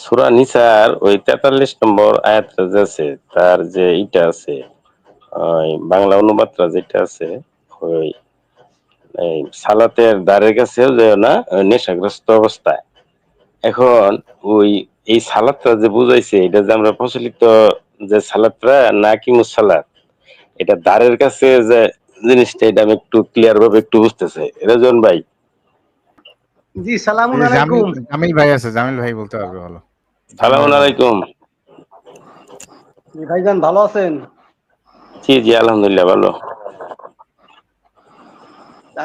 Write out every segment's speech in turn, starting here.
সূরা নিসার ওই ৪৩ নম্বর আয়াতটা যে আছে, তার যে ইটা আছে, ওই বাংলা অনুবাদটা যেটা আছে, ওই এই সালাতের দ্বারের কাছেও যেও না নেশাগ্রস্ত অবস্থায়। এখন ওই এই সালাদটা যে বুঝাইছে, এটা যে আমরা প্রচলিত যে সালাদটা নাকি মুসালাত, এটা দ্বারের কাছে যে জিনিসটা, এটা আমি একটু ক্লিয়ার ভাবে একটু বুঝতেছে রেজন ভাই। জি সালামুন এই যে জামিল আলাইকুম। জামিল ভাই আছে, জামিল ভাই বলতে পারবে ভালো। জামিল সালাম ভাই বলেন। আলাইকুম। জি ভাইজান ভালো আছেন? জি জি, আলহামদুলিল্লাহ ভালো।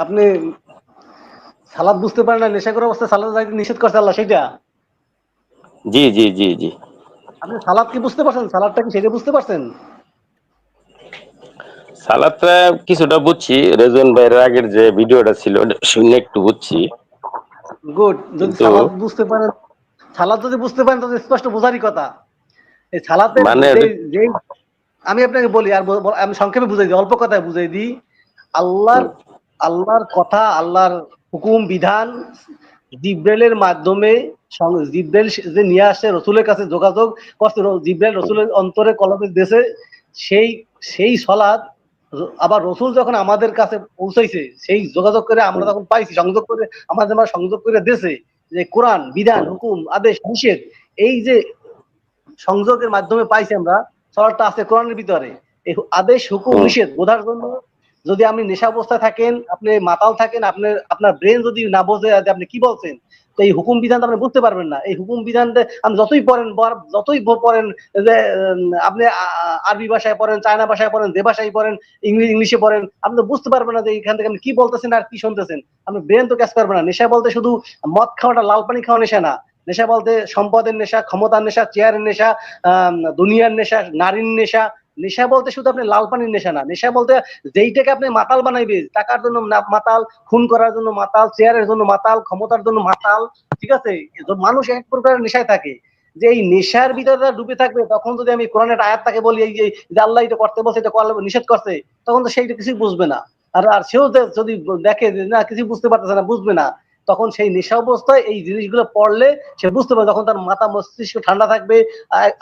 আপনি সালাদ বুঝতে পারেন না, নেশাখোর অবস্থায় সালাদ যাইতে নিষেধ করছে আল্লাহ, সেটা জি জি জি জি। আপনি সালাদ কি বুঝতে পারছেন? সালাদটা কি সেটা বুঝতে পারছেন? সালাদটা কিছুটা বুঝছি, রেজন ভাইয়ের আগের যে ভিডিওটা ছিল ওটা শুনে একটু বুঝছি, গুড। যদি কিন্তু সালাদ বুঝতে পারেন, সালাদ যদি বুঝতে পারেন তাহলে স্পষ্ট বোঝারই কথা। এই সালাতের মানে যে যে আমি আপনাকে বলি, আর আমি সংক্ষেপে বুঝাই দিই, অল্প কথায় বুঝাই দিই। আল্লাহর আল্লাহর কথা, আল্লাহর হুকুম বিধান জিব্রাইলের মাধ্যমে জিব্রাইল যে নিয়ে আসে রসুলের কাছে, যোগাযোগ করছে, জিব্রাইল রসুলের অন্তরে কলমে দেশে, সেই সেই সলাৎ আবার রসুল যখন আমাদের কাছে পৌঁছাইছে, সেই যোগাযোগ করে আমরা তখন পাইছি, সংযোগ করে আমাদের সংযোগ করে দেশে, যে কোরআন বিধান হুকুম আদেশ নিষেধ, এই যে সংযোগের মাধ্যমে পাইছি আমরা, সলাৎটা আছে কোরআনের ভিতরে। এই আদেশ হুকুম নিষেধ বোঝার জন্য, যদি আপনি নেশা অবস্থায় থাকেন, আপনি মাতাল থাকেন, আপনার ব্রেন যদি না বোঝে যে আপনি কি বলছেন, তো এই হুকুম বিধান আপনি বুঝতে পারবেন না। এই হুকুম বিধান আপনি যতই পড়েন, যে আপনি আরবি ভাষায় পড়েন, চায়না ভাষায় পড়েন, যে ভাষায় পড়েন, ইংলিশে পড়েন, আপনি তো বুঝতে পারবেন না যে এখান থেকে আপনি কি বলতেছেন আর কি শুনতেছেন। আপনি ব্রেন তো কাজ করবে না। নেশা বলতে শুধু মদ খাওয়াটা, লাল পানি খাওয়া নেশা না। নেশা বলতে সম্পদের নেশা, ক্ষমতার নেশা, চেয়ারের নেশা, দুনিয়ার নেশা, নারীর নেশা। নেশা বলতে শুধু আপনি লাল পানির নেশা না। নেশা বলতে যেইটাকে আপনি মাতাল বানাইবে, টাকার জন্য মাতাল, খুন করার জন্য মাতাল, চেয়ারের জন্য মাতাল, ক্ষমতার জন্য মাতাল, ঠিক আছে? মানুষ এক প্রকারের নেশায় থাকে। যে এই নেশার ভিতরে ডুবে থাকবে, তখন যদি আমি কোরআনের আয়াত তাকে বলি এই যে আল্লাহ এটা করতে বলছে, এটা নিষেধ করছে, তখন তো সেইটা কিছুই বুঝবে না। আর আর সেও যদি দেখে যে না, কিছু বুঝতে পারতেছে না, বুঝবে না, তখন সেই নেশা অবস্থায় এই জিনিসগুলো পড়লে সে বুঝতে পারবে। যখন তার মাথা মস্তিষ্ক ঠান্ডা থাকবে,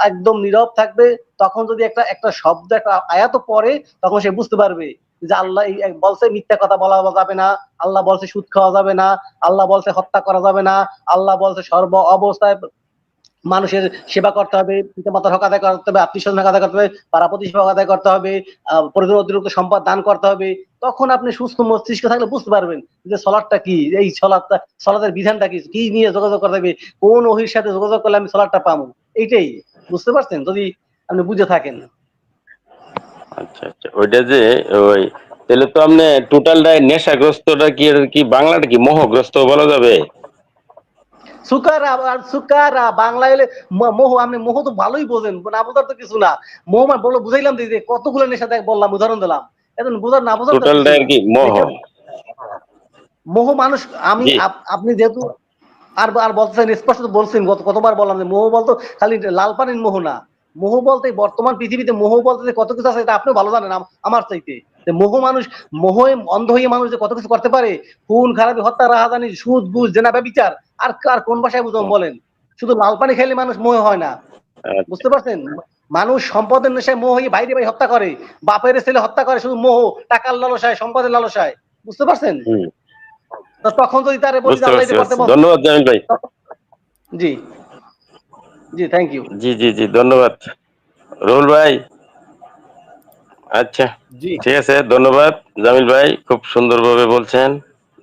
একদম নীরব থাকবে, তখন যদি একটা একটা শব্দ, একটা আয়াত পড়ে, তখন সে বুঝতে পারবে যে আল্লাহ বলছে মিথ্যা কথা বলা যাবে না, আল্লাহ বলছে সুদ খাওয়া যাবে না, আল্লাহ বলছে হত্যা করা যাবে না, আল্লাহ বলছে সর্ব অবস্থায় মানুষের সেবা করতে হবে, পিতা মাতার হক আদায় করতে হবে, আত্মীয় স্বজন হক আদায় করতে হবে, পাড়া প্রতিবেশী হক আদায় করতে হবে, প্রয়োজন অতিরিক্ত সম্পদ দান করতে হবে। তখন আপনি সুস্থ মস্তিষ্ক থাকলে বুঝতে পারবেন যে সলাৎটা কি, এই সলাতের বিধানটা কি, কি নিয়ে যোগাযোগ করতে হবে, কোন ওহীর সাথে যোগাযোগ করলে আমি সলাৎটা পাবো। এইটাই বুঝতে পারছেন যদি আপনি বুঝে থাকেন। আচ্ছা আচ্ছা, ওইটা যে ওই, তাহলে তো আপনি টোটালটাই নেশাগ্রস্তটা কি, এর কি বাংলাটা কি মোহগ্রস্ত বলা যাবে? সুকারা আর সুকারা বাংলায় হলে মোহ। আপনি মোহ তো ভালোই বোঝেন, না বোঝার তো কিছু না। মোহ মানে বলো, বুঝাইলাম যে কতগুলো নেশা দেখ বললাম, উদাহরণ দিলাম। এখন বোঝার না বোঝার তো টোটালটা কিছু আর না। কি মোহ? মোহ মানুষ, আমি জি। আপনি যেহেতু আর আর বলতেছেন, স্পষ্ট বলছেন, কতবার বললাম যে মোহ বলতো খালি লাল পানির মোহ না। মোহ বলতে বর্তমান পৃথিবীতে মোহ বলতে যে কত কিছু আছে, এটা আপনিও ভালো জানেন আমার চাইতে। যে মোহ মানুষ, মোহে অন্ধ হয়ে মানুষ যে কত কিছু করতে পারে, খুন খারাপি, হত্যা, রাহাজানি, সুদ ঘুষ, জেনা ব্যভিচার, আর কোন ভাষায় বুঝাম বলেন? শুধু লাল পানি খেলে মানুষ মোহ হয় না, বুঝতে পারছেন? মানুষ সম্পদের নেশায় মোহ হয়ে ভাইরে ভাই হত্যা করে, বাপের ছেলে হত্যা করে, শুধু মোহ, টাকার লালসায়, সম্পদের লালসায়, বুঝতে পারছেন? হুম, তখন যদি তারে বলি যে বুঝতে আল্লাহ পারছি এটা করতে পারছি। বলছে। ধন্যবাদ জামিল ভাই। জি জি, থ্যাংক ইউ। জি জি জি, ধন্যবাদ রুহুল ভাই। আচ্ছা, জি ঠিক আছে, ধন্যবাদ জামিল ভাই, খুব সুন্দরভাবে বলছেন।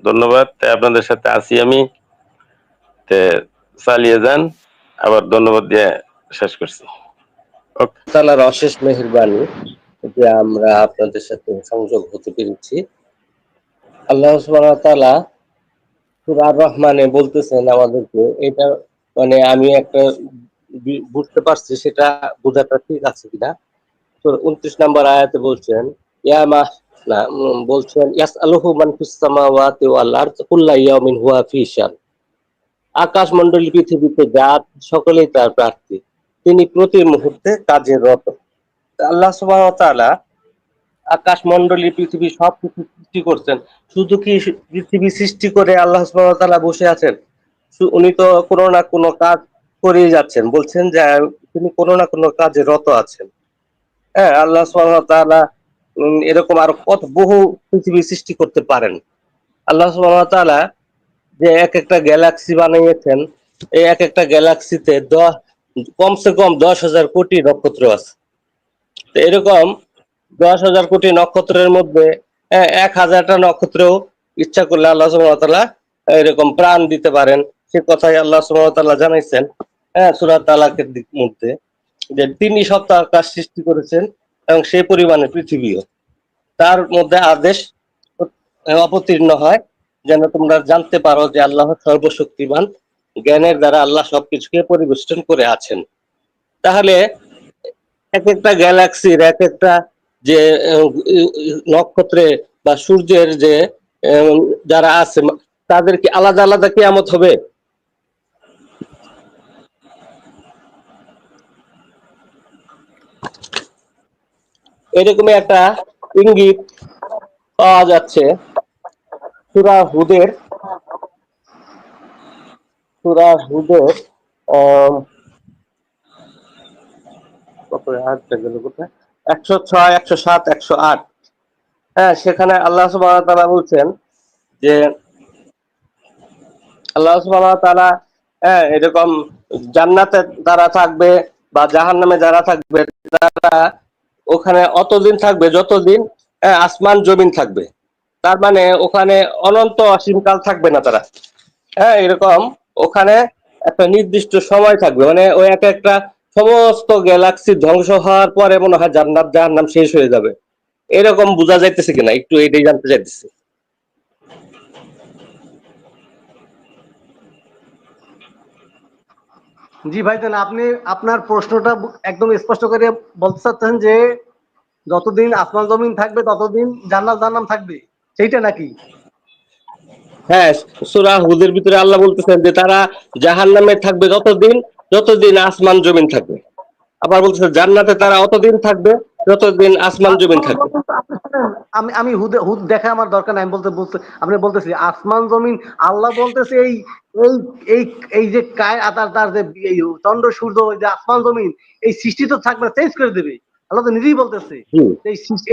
ধন্যবাদ। আপনাদের সাথে আছি আমি, তে চালিয়ে যান। আবার ধন্যবাদ দিয়ে শেষ করছি। ওকে। তাআলার অশেষ মেহেরবানি যে আমরা আপনাদের সাথে সংযোগ হতে পেরেছি। আল্লাহ সুবহানাহু ওয়া তাআলা সূরা আর রহমানে বলতেছেন আমাদেরকে, এটা মানে আমি একটা বুঝতে পারছি, সেটা বোঝাটা ঠিক আছে কিনা। তো 29 নম্বর আয়াতে বলছেন, ইয়া মা না বলছেন ইয়াসআলুহু মান ফিস সামাওয়াতি ওয়াল আরদ কুল্লু ইয়াউমিন হুয়া ফি শান। আকাশমণ্ডলী পৃথিবীতে যা সকলেই তার প্রার্থী, তিনি প্রতি মুহূর্তে কাজে রত। আল্লাহ সুবহানাহু ওয়া তাআলা আকাশমণ্ডলী পৃথিবী সবকিছু সৃষ্টি করছেন। শুধু কি পৃথিবী সৃষ্টি করে আল্লাহ সুবহানাহু ওয়া তাআলা বসে আছেন? উনি তো কোনো না কোনো কাজ করেই যাচ্ছেন, বলছেন যে তিনি কোনো না কোনো কাজে রত আছেন। হ্যাঁ, আল্লাহ সুবহানাহু ওয়া তাআলা এরকম আরো কত বহু পৃথিবী সৃষ্টি করতে পারেন। আল্লাহ সুবহানাহু ওয়া তাআলা যে এক একটা গ্যালাক্সি বানিয়েছেন, এই এক একটা গ্যালাক্সিতে কমসে কম 10,000 কোটি নক্ষত্র আছে। তো এরকম 10,000 কোটি নক্ষত্রের মধ্যে 1,000টা নক্ষত্রেও ইচ্ছা করলে আল্লাহ সুবহানাহু ওয়া তাআলা এরকম প্রাণ দিতে পারেন। সে কথাই আল্লাহ সুবহানাহু ওয়া তাআলা জানাইছেন সূরা তালাকের মধ্যে, যে তিনি সপ্তাহ আকাশ সৃষ্টি করেছেন এবং সেই পরিমাণে পৃথিবীও। তার মধ্যে আদেশ অবতীর্ণ হয় যেন তোমরা জানতে পারো যে আল্লাহ সর্বশক্তিমান, জ্ঞানের দ্বারা আল্লাহ সবকিছুকে পরিবেষ্টন করে আছেন। তাহলে এক একটা গ্যালাক্সির এক একটা যে নক্ষত্রে বা সূর্যের যে যারা আছে তাদের কি আলাদা আলাদা কিয়ামত হবে? এরকমই একটা ইঙ্গিত পাওয়া যাচ্ছে সূরা হুদের কত আয়াতটা গেল কোথায়, 106, 107, 108। হ্যাঁ, সেখানে আল্লাহ সুবহানাহু ওয়া তাআলা বলছেন যে আল্লাহ সুবহানাহু ওয়া তাআলা এরকম জান্নাতে যারা থাকবে বা জাহান্নামে যারা থাকবে তারা ওখানে অতদিন থাকবে যতদিন আসমান জমিন থাকবে। তার মানে ওখানে অনন্ত অসীমকাল থাকবে না তারা। হ্যাঁ, এরকম ওখানে একটা নির্দিষ্ট সময় থাকবে, মানে ওই একটা সমস্ত গ্যালাক্সি ধ্বংস হওয়ার পরে মনে হয় জান্নাত জাহান্নাম শেষ হয়ে যাবে, এরকম বোঝা যাইতেছে কিনা একটু এটাই জানতে চাইতেছি। জি ভাইজান, আপনি আপনার প্রশ্নটা একদম স্পষ্ট করে বলতে চাচ্ছেন যে যতদিন আসমান জমিন থাকবে ততদিন জান্নাত জাহান্নাম থাকবে, সেইটা নাকি? হ্যাঁ, সূরা হুদের ভিতরে আল্লাহ বলতেছেন যে তারা জাহান্নামে থাকবে যতদিন আসমান জমিন থাকবে। আবার বলতেছে জান্নাতে তারা অতদিন থাকবে যতদিন আসমান জমিন থাকবে। আমি আমি হুদ দেখা আমার দরকার নাই, আমি বলতে আপনি বলতেছি আসমান জমিন। আল্লাহ বলতেছে এই এই এই এই যে তার যে এই চন্দ্র সূর্য, যে আসমান জমিন, এই সৃষ্টি তো থাকবে না, চেঞ্জ করে দেবে। আল্লাহ তো নিজেই বলতেছে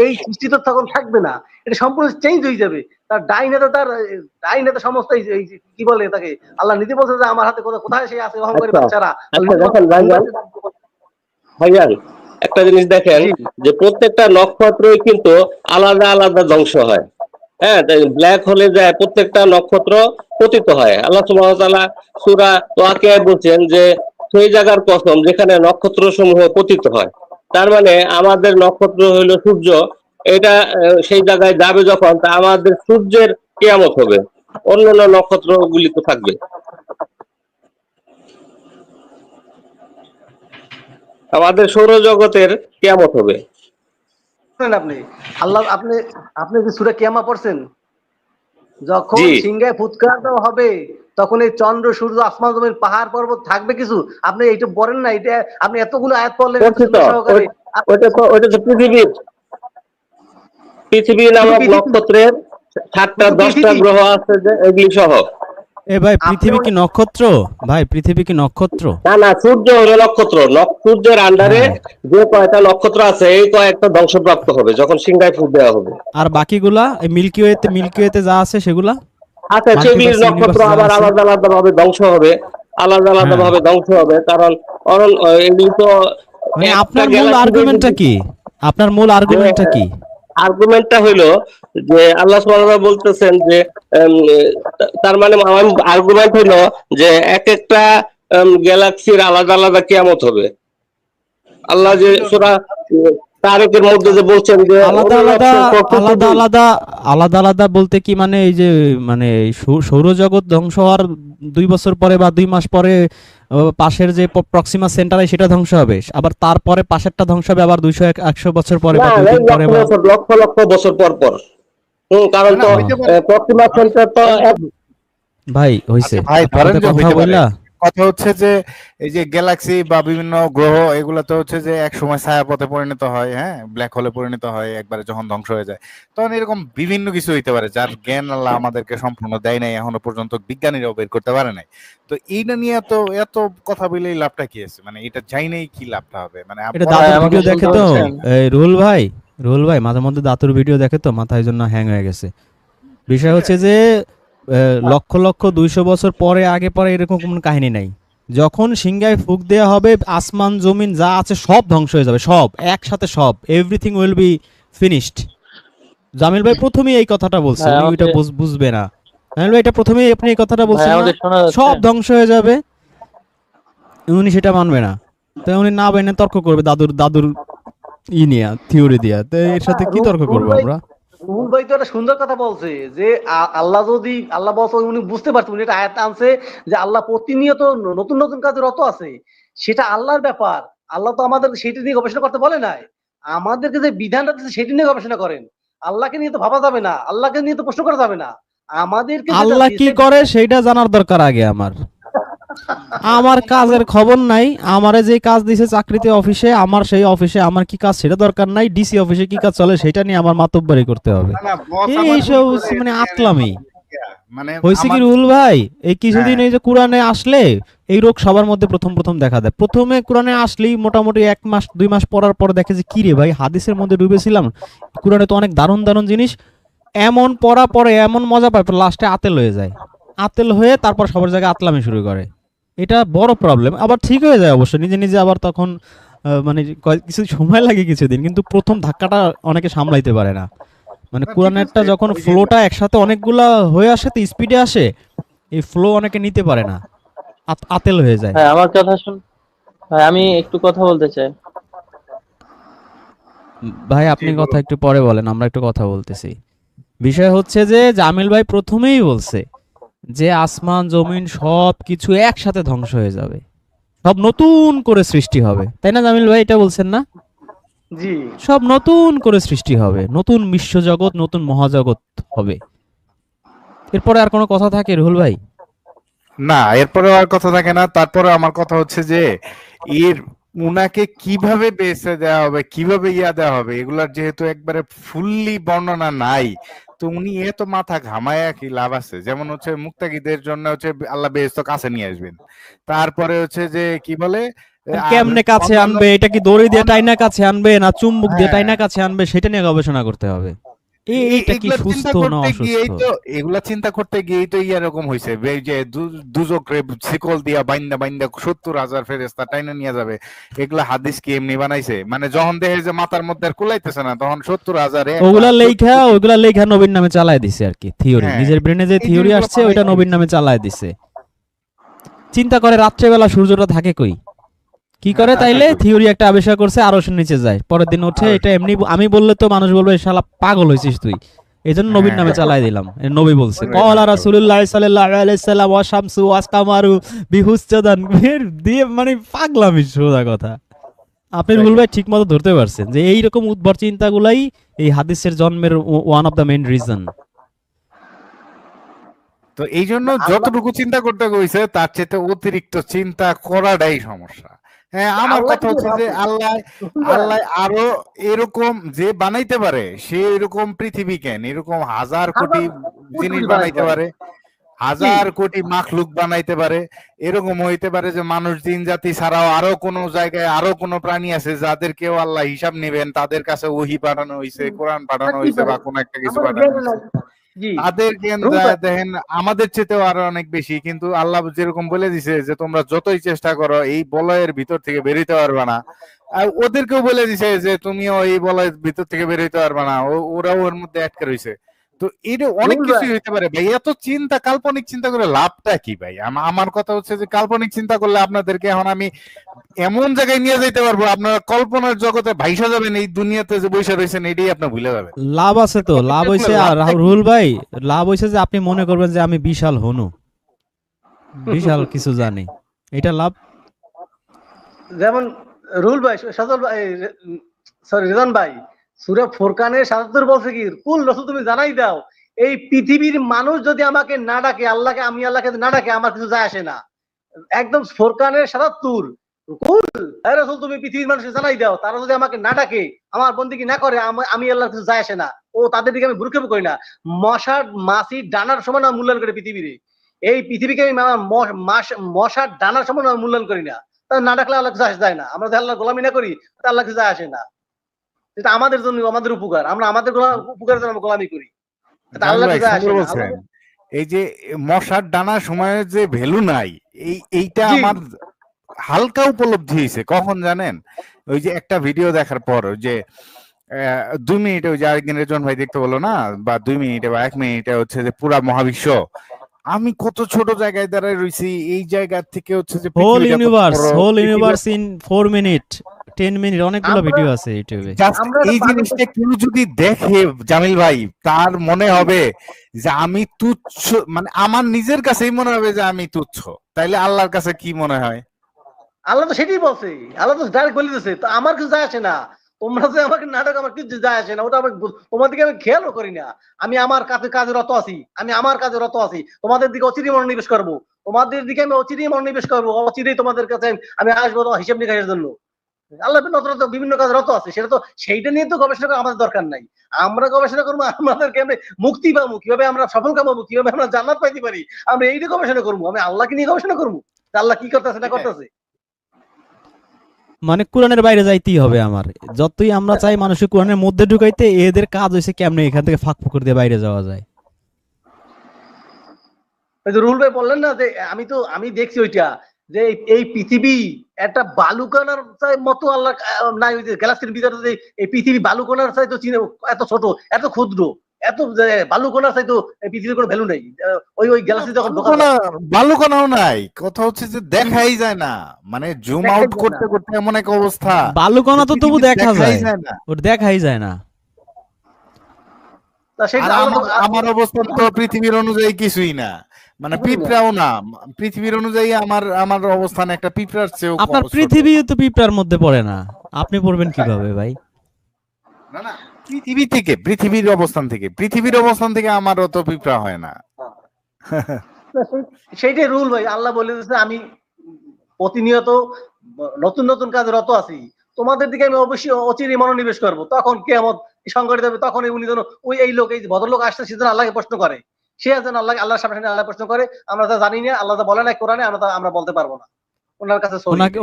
এই সৃষ্টি তো তখন থাকবে না, এটা সম্পূর্ণ চেঞ্জ হয়ে যাবে। তার ডাইনেতে সমস্ত কি বলে তাকে, আল্লাহ নিজে বলছে যে আমার হাতে কোথায় সে আছে অহংকারী বাচ্চারা। ভাইজান, একটা জিনিস দেখেন যে প্রত্যেকটা নক্ষত্রই কিন্তু আলাদা আলাদা ধ্বংস হয়। হ্যাঁ, ব্ল্যাক হোলে যায় প্রত্যেকটা নক্ষত্র পতিত হয়। আল্লাহ সুবহানাহু ওয়া তাআলা সূরা ওয়াকিয়ায় বলছেন যে সেই জায়গার কসম যেখানে নক্ষত্র সমূহ পতিত হয়। তার মানে আমাদের নক্ষত্র হইল সূর্য, এটা সেই জায়গায় যাবে যখন, তা আমাদের সূর্যের কিয়ামত হবে, অন্যান্য নক্ষত্র গুলি তো থাকবে। আমাদের সৌরজগতের কিয়ামত হবে। আপনি আল্লাহ আপনি আপনি কি সূরা কিয়ামা পড়ছেন? যখন সিংহায় ফুৎকার দেওয়া হবে তখন এই চন্দ্র সূর্য আসমান জমিন পাহাড় পর্বত থাকবে কিছু? আপনি এইটা বলেন না, এটা আপনি এতগুলো আয়াত পড়লেন সহকারে। ওটা তো পৃথিবী নামক নক্ষত্রের 7টা 10টা গ্রহ আছে যে এগুলি সহ। ভাই পৃথিবী কি নক্ষত্র? ভাই পৃথিবী কি নক্ষত্র? না, সূর্য হলো নক্ষত্র। সূর্যের আন্ডারে যে কয়টা নক্ষত্র আছে এই কয়েকটা ধ্বংসপ্রাপ্ত হবে যখন সিংহায় ফুট দেওয়া হবে। আর বাকিগুলা এই মিল্কি ওয়েতে যা আছে সেগুলা? আচ্ছা, সেগুলির নক্ষত্র আবার আলাদা আলাদা ভাবে ধ্বংস হবে, কারণ এগুলি তো। মানে আপনার মূল আর্গুমেন্টটা কি? আপনার মূল আর্গুমেন্টটা কি? আর্গুমেন্টটা হইলো যে আল্লাহ সুবহানাহু ওয়া তাআলা বলতেছেন যে তার মানে আমার আর্গুমেন্ট হইলো যে এক একটা গ্যালাক্সির আলাদা আলাদা কিয়ামত হবে। আল্লাহ যে সূরা তারিকের মধ্যে যে বলছেন যে আলাদা আলাদা বলতে কি মানে এই যে মানে সৌরজগৎ ধ্বংস হওয়ার 2 বছর পরে বা 2 মাস পরে পাশের যে প্রক্সিমা সেন্টার সেটা ধ্বংস হবে, আবার তারপরে পাশেরটা ধ্বংস হবে আবার 200-100 বছর পরে বা 2 দিন পরে বা লক্ষ লক্ষ বছর পর। কারণ তো প্রক্সিমা সেন্টার তো ভাই হইছে। ভাই ধরেন যে কথা বললা কথা হচ্ছে যে এই যে গ্যালাক্সি বা বিভিন্ন গ্রহ এগুলো তো হচ্ছে যে এক সময় ছায়াপথে পরিণত হয়, হ্যাঁ, ব্ল্যাক হোলে পরিণত হয় একবারে যখন ধ্বংস হয়ে যায়। তখন এরকম বিভিন্ন কিছু হইতে পারে যার জ্ঞান আল্লাহ আমাদেরকে সম্পূর্ণ দেয় নাই, এখনো পর্যন্ত বিজ্ঞানীরাও বের করতে পারে নাই। তো এইটা নিয়ে এত কথা বলে লাভটা কি আছে? মানে এটা যাই নাই কি লাভটা হবে? মানে এটা পড়ার দাদুর কোনো ভিডিও কিছু দেখে তো তো, হচ্ছে। রুহুল ভাই মাঝে মধ্যে দাতুর ভিডিও দেখে তো মাথায় জন্য হ্যাং হয়ে গেছে। বিষয় হচ্ছে যে লক্ষ লক্ষ 200 বছর পরে আগে পরে এরকম কোনো কাহিনী নাই। যখন সিংহায় ফুঁক দেওয়া হবে, আসমান জমিন যা আছে সব ধ্বংস হয়ে যাবে, সব একসাথে, সব everything will be finished. Jamil ভাই প্রথমেই এই কথাটা বলছে, ভাই উনি আমাকে ওইটা বুঝবে না। জামিল ভাই এটা প্রথমেই আপনি এই কথাটা ভাই বলছেন না, আমাকে শোনা যাচ্ছে? সব ধ্বংস হয়ে যাবে, উনি সেটা মানবে না। তো উনি না মেনে তর্ক করবে দাদুর দাদুর নিয়ে, থিওরি দিয়া। তো এর সাথে কি তর্ক রুহুল করবো ভাই, আমরা? রুহুল ভাই তো একটা সুন্দর কথা বলছে যে আল্লাহ যদি, আল্লাহ বলছে, উনি বুঝতে পারছে, উনি একটা আয়াত আনছে যে আল্লাহ প্রতিনিয়ত নতুন নতুন কাজে রত আছে। সেটা আল্লাহর ব্যাপার। আল্লাহ তো আমাদের সেটা নিয়ে গবেষণা করতে বলে নাই, আমাদেরকে যে বিধানটা দিচ্ছে সেটা নিয়ে গবেষণা করেন। আল্লাহকে নিয়ে তো ভাবা যাবে না, আল্লাহকে নিয়ে তো প্রশ্ন করা যাবে না। আমাদেরকে যেটা আল্লাহ কি দিয়েছে করে সেইটা জানার দরকার আগে আমার। আমার কাজের খবর নাই, আমারে যে কাজ দিছে চাকরিতে অফিসে, আমার সেই অফিসে আমার কি কাজ সেটা দরকার নাই, ডিসি অফিসে কি কাজ চলে সেটা নিয়ে আমার মাতব্বরি করতে হবে। না, না, বস আবার কি এইসব করে মানে এটা নিয়ে আতলামি মানে হয়েছে কি আমার রুহুল ভাই। এই কিছুদিন হ্যাঁ এই যে কোরআনে আসলে এই রোগ সবার মধ্যে প্রথম প্রথম দেখা দেয়। প্রথমে কোরআনে আসলেই মোটামুটি 1 মাস 2 মাস পড়ার পর দেখে যে কি রে ভাই, হাদিসের মধ্যে ডুবেছিলাম, কোরআনে তো অনেক দারুণ দারুণ জিনিস, এমন পড়া পরে এমন মজা পায়, লাস্টে আতেল হয়ে যায়। আতেল হয়ে তারপর সবার জায়গায় আতলামি শুরু করে। এটা বড় প্রবলেম। আবার ঠিক হয়ে যায় অবশ্য নিজে নিজে, আবার তখন মানে কিছু সময় লাগে কিছুদিন, কিন্তু প্রথম ধাক্কাটা অনেকে সামলাইতে পারে না। মানে না, ঠিক কোরআনেরটা আছে যখন ওই যে ফ্লোটা একসাথে অনেকগুলা হয়ে আসে তো স্পিডে আসে, এই ফ্লো অনেকে নিতে পারে না, আতেল হয়ে যায়। ভাই আমার কথা শুন, ভাই আমি একটু কথা বলতে চাই। ভাই জি আপনি কথা বলুন। একটু পরে বলেন, আমরা একটু কথা বলতেছি। বিষয় হচ্ছে যে জামিল ভাই প্রথমেই বলছে যে আসমান জমিন সব কিছু একসাথে ধ্বংস হয়ে যাবে, সব নতুন করে সৃষ্টি হবে, তাই না জামিল ভাই? এটা বলছেন না? জি সব নতুন করে সৃষ্টি হবে, নতুন বিশ্বজগৎ, নতুন মহাজগৎ হবে। এরপরে আর কোনো কথা থাকে রুহুল ভাই? না, এরপরে আর কথা থাকে না। তারপরে আমার কথা হচ্ছে যে এর উনাকে কিভাবে বেঁচে দেওয়া হবে, কিভাবে দেওয়া হবে, এগুলার যেহেতু একবারে ফুললি বর্ণনা নাই, তো উনি এত মাথা ঘামায়া কি লাভ আছে? যেমন হচ্ছে মুত্তাকিদের জন্য হচ্ছে আল্লাহ বেহেশত কাছে নিয়ে আসবেন। তারপরে হচ্ছে যে কি বলে আর কেমনে কাছে অন্যান্য আনবে, এটা কি দড়ি দিয়ে অন- টাইনা কাছে আনবে না চুম্বক দিয়ে হ্যাঁ, টাইনা কাছে আনবে, সেটা নিয়ে গবেষণা করতে হবে। এইটা কি এগুলা চিন্তা সুস্থ না করতে অসুস্থ? গিয়েই তো এগুলা চিন্তা করতে গিয়েই তো এরকম হয়েছে যে দুজকরে শিকল দিয়া বাইন্দা বাইন্দা 70,000 ফেরেশতা টাইনা নিয়ে যাবে। এগুলা হাদিস কি এমনি বানাইছে? মানে যখন দেখে যে মাথার মধ্যে আর কুলাইতেছে না তখন 70,000 এক লাখ 70 কোটি। ওগুলা লেখা নবীর নামে চালায় দিছে আর কি, থিওরি, হ্যাঁ, নিজের ব্রেনে যে এই থিওরি জিনিসগুলো আসছে ওইটা বানাইছে নবীর নামে চালায় দিছে। চিন্তা করে রাত্রেবেলা সূর্যটা থাকে কই, কি হ্যাঁ, করে, তা তাইলে ঠিক। থিওরি একটা আবিষ্কার করছে, আরশের নিচে যায়, পরের দিন ওঠে। আর এটা এমনি আমি বললে তো মানুষ বলবে শালা পাগল হইছিস তুই, এজন্য নবীর নামে হ্যাঁ, চালাই দিলাম। নবী বলছে নবীর কলা নামে চলবে। রাসূলুল্লাহ সাল্লাল্লাহু আলাইহি সাল্লাম ওয়া শামসু ওয়া কামারু বিহুসজাদান দিয়ে, মানে পাগলামি সোজা কথা। আপনি রুহুল ভাই ঠিক মতো ধরতে পারছেন যে এইরকম উদ্ভট চিন্তাগুলাই এই হাদিসের জন্মের one of the main reason. তো এই জন্য আল্লাহ, যতটুকু চিন্তা করতে কইছে তার চেয়ে অতিরিক্ত চিন্তা করাটাই সমস্যা। হ্যাঁ, আমার আল্লাহ কথা কি হচ্ছে যে ভাবছে? আল্লাহ রসুল ভাই, আল্লাহ আরো এরকম যে বানাইতে পারে, সে এরকম পৃথিবী কেন এরকম হাজার কোটি হাজার কোটি জিনিস কোটি বানাইতে বানাইতে পারে। পারে, জি, হাজার কোটি মাখলুক বানাইতে পারে। এরকম হইতে পারে যে মানুষ জিন জাতি ছাড়াও আরো কোনো জায়গায় আরো কোনো প্রাণী আছে যাদেরকেও আল্লাহ হিসাব নেবেন, তাদের কাছে ওহী পাঠানো হয়েছে, কোরআন পাঠানো থাকতেই হয়েছে পারে, বা কোনো একটা কিছু আমাদের পাঠানো জ্ঞানে হয়েছে। নাই। জি, তাদের জ্ঞান রুহুল ভাই, দেখেন আমাদের চেয়েও আরো অনেক বেশি, কিন্তু আল্লাহ যেরকম বলে দিছে যে তোমরা যতই চেষ্টা করো এই বলয়ের ভিতর থেকে বেরোতে পারবে না। আর ওদেরকেও বলে দিছে যে তুমিও এই বলয়ের ভিতর থেকে বেরোতে পারবে না, ওরাও ওর মধ্যে আটকে রয়েছে। তো এটা অনেক রুহুল ভাই, কিছুই হইতে পারে ভাই। এত চিন্তা, কাল্পনিক চিন্তা করে লাভটা কি ভাই? আমার কথা হচ্ছে যে কাল্পনিক চিন্তা করলে আপনাদেরকে এখন আমি এমন জায়গায় নিয়ে যেতে পারবো, আপনারা কল্পনার জগতে ভাইসা যাবেন, এই দুনিয়াতে যে বসে রয়েছেন এটাই আপনি ভুলে যাবেন। লাভ আছে তো, লাভ হইছে। আর লাভটা কি? রুহুল ভাই, লাভ হইছে যে আপনি মনে করবেন যে আমি বিশাল হনু, বিশাল কিছু জানি, এটা লাভ। যেমন রুহুল ভাই, সজল ভাই, সরি রেজান ভাই, সূরা ফুরকানের ৭৭ বলছে কি, কুল রসুল তুমি জানাই দাও, এই পৃথিবীর মানুষ যদি আমাকে না ডাকে, আল্লাহকে, আমি আল্লাহকে না ডাকে, আমার কিছু যায় আসে না। একদম ফোরকানের ৭৭ কুল হে রাসূল তুমি পৃথিবীর মানুষকে জানাই দাও, তারা যদি আমাকে না ডাকে, আমার বন্দেগী না করে, আমি আল্লাহর কিছু যায় আসে না। ও তাদের দিকে আমি ভ্রুক্ষেপ করি না। মাছির ডানার সমান আমি মূল্যায়ন করি পৃথিবীরে। এই পৃথিবীকে আমি আমার মশার ডানার সমান আমি মূল্যায়ন করি না। তাহলে না ডাকলে আল্লাহ কিছু আসে যায় না। আমরা যদি আল্লাহর গোলামি না করি, তাহলে আল্লাহ কিছু যায় আসে না। এটা আমাদের জন্য, আমাদের উপকার। আমরা আমাদের উপকারের জন্য গোলামি করি। এটা জামিল আল্লাহ ভাই কিছু যায় আসে সুন্দর না। বলছেন। এই যে মশার ডানা সময়ের যে ভ্যালু নাই, এইটা জি। আমার হালকা উপলব্ধি হয়েছে কখন জানেন? ওই যে একটা ভিডিও দেখার পর, ওই যে 2 মিনিটে ওই যে আরেকদিন রেজন ভাই দেখতে বললো না, বা 2 মিনিটে বা 1 মিনিটে হচ্ছে যে পুরা মহাবিশ্ব, আমি কত ছোট জায়গায় দাঁড়ায় রয়েছি, এই জায়গা থেকে হচ্ছে যে হোল পৃথিবীটা কত বড়, হোল পৃথিবীর ইউনিভার্স ইন 4 মিনিট 10 মিনিট, অনেকগুলো আমরা ভিডিও আছে ইউটিউবে। জাস্ট আমরা এই একটা জিনিসটা কেউ যদি দেখে জামিল ভাই, তার মনে হবে যে আমি তুচ্ছ, মানে আমার নিজের কাছেই মনে হবে যে আমি তুচ্ছ, তাইলে আল্লাহর কাছে কি মনে হয়? আল্লাহ তো সেটাই বলছে। আল্লাহ তো ডাইরেক্ট বলে দিতেছে, তো আমার কিছু যায় আসে না। তোমরা যে আমাকে নাটক, আমার কিছু যায় আসে না। ওটা আমি তোমার দিকে আমি খেয়ালও করি না। আমি আমার কাজে রত আছি। আমি আমার কাজে রত আছি। তোমাদের দিকে অচিরেই মনোনিবেশ করবো। তোমাদের দিকে আমি অচিরেই মনোনিবেশ করবো। অচিরেই তোমাদের কাছে আমি আসবো হিসাব নিকাশের জন্য। আল্লাহ বিভিন্ন কাজে রত আছে। সেটা তো, সেইটা নিয়ে তো গবেষণা করা আমাদের দরকার নাই। আমরা গবেষণা করবো আমাদেরকে আমরা মুক্তি পাবো, কিভাবে আমরা সফল কামাবো, কিভাবে আমরা জান্নাত পাইতে পারি, আমরা এইটা গবেষণা করবো। আমি আল্লাহকে নিয়ে গবেষণা করবো, আল্লাহ কি করতেছে না করতেছে। মানে কোরআনের বাইরে যাইতেই হবে আমার। যতই আমরা চাই মানুষকে কোরআনের মধ্যে ঢুকাইতে, এদের কাজ হইছে কেমনে এখান থেকে ফাঁক ফোকর দিয়ে বাইরে যাওয়া যায়। ওই যে রুহুল ভাই বললেন না যে আমি দেখছি ওইটা, যে এই পৃথিবী একটা বালুকণার মতো আল্লাহ নাই, ওই যে গ্যালাক্সির ভিতরে যে এই পৃথিবী বালুকণার চাই তো এত ছোট, এত ক্ষুদ্র, এত বালুকণার চাই তো এই পৃথিবীর কোনো ভ্যালু নেই। ওই গ্যালাক্সি যখন ঢোকা যায়, বালুকণাও নাই, কথা হচ্ছে যে দেখাই যায় না, মানে জুম দেখাই আউট যায় করতে না। করতে এমন এক অবস্থা, বালুকণা তো তবু পৃথিবী দেখা দেখাই যায়, যায় না। ওর দেখাই যায় না। তা আর সেটা আল্লাহ আমার অবস্থান তো পৃথিবীর অনুযায়ী কিছুই না, মানে পিঁপড়াও না। পৃথিবীর অনুযায়ী আমার অবস্থান একটা পিঁপড়ার চেয়েও আপনার ছোট। পৃথিবী তো পিঁপড়ার মধ্যে পড়ে না, আপনি পড়বেন কিভাবে ভাই? না না, পৃথিবীর অবস্থান থেকে আমার অত পিঁপড়া হয় না। সেইটাই রুল ভাই। আল্লাহ বলে দিচ্ছে আমি প্রতিনিয়ত নতুন নতুন কাজে রত আছি। তোমাদের দিকে আমি অবশ্যই অচিরেই মনোনিবেশ করবো। তখন কিয়ামত সংঘটিত হবে। তখন উনি যেন এই লোক, এই ভদ্রলোক আসছে, সে যেন আল্লাহকে প্রশ্ন করে। সে যেন আল্লাহর সামনে আল্লাহ প্রশ্ন করে। আমরা তা জানি না, আল্লাহ তা বলে নাই কোরআনে, আমরা বলতে পারবো না। ওনার কাছে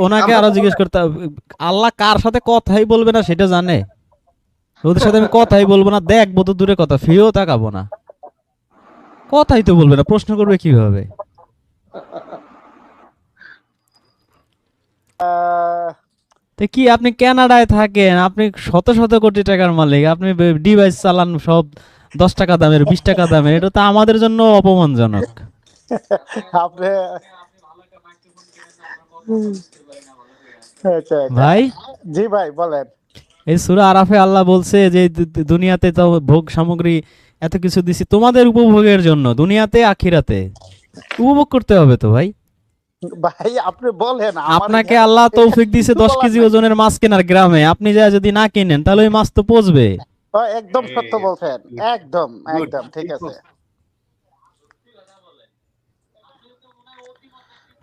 ওনাকে আরো জিজ্ঞেস করতে হবে, আল্লাহ কার সাথে কথাই বলবে না সেটা জানে? ওদের সাথে আমি কথাই বলবো না, দেখবো তো দূরে কথা, ফিরেও তাকাবো না, কথাই তো বলবে না, প্রশ্ন করবে কিভাবে? তো কি আপনি কানাডায় থাকেন, আপনি শত শত কোটি টাকার মালিক, আপনি ডিভাইস চালান সব 10 টাকা দামের, 20 টাকা দামের, এটা তো আমাদের জন্য অপমানজনক। আপনি আচ্ছা, ভাই জি ভাই বলেন। এই সূরা আরাফে আল্লাহ বলছে যে দুনিয়াতে তো ভোগ সামগ্রী এত কিছু দিছি তোমাদের উপভোগের জন্য, দুনিয়াতে আখিরাতে উপভোগ করতে হবে তো ভাই। ভাই আপনি বলেন, আপনাকে আল্লাহ তৌফিক দিয়েছে 10 কেজি ওজনের মাছ কেনার গ্রামে, আপনি যা যদি না কিনেন তাহলে ওই মাছ তো পচবে। একদম সত্য বলছেন, একদম একদম ঠিক আছে।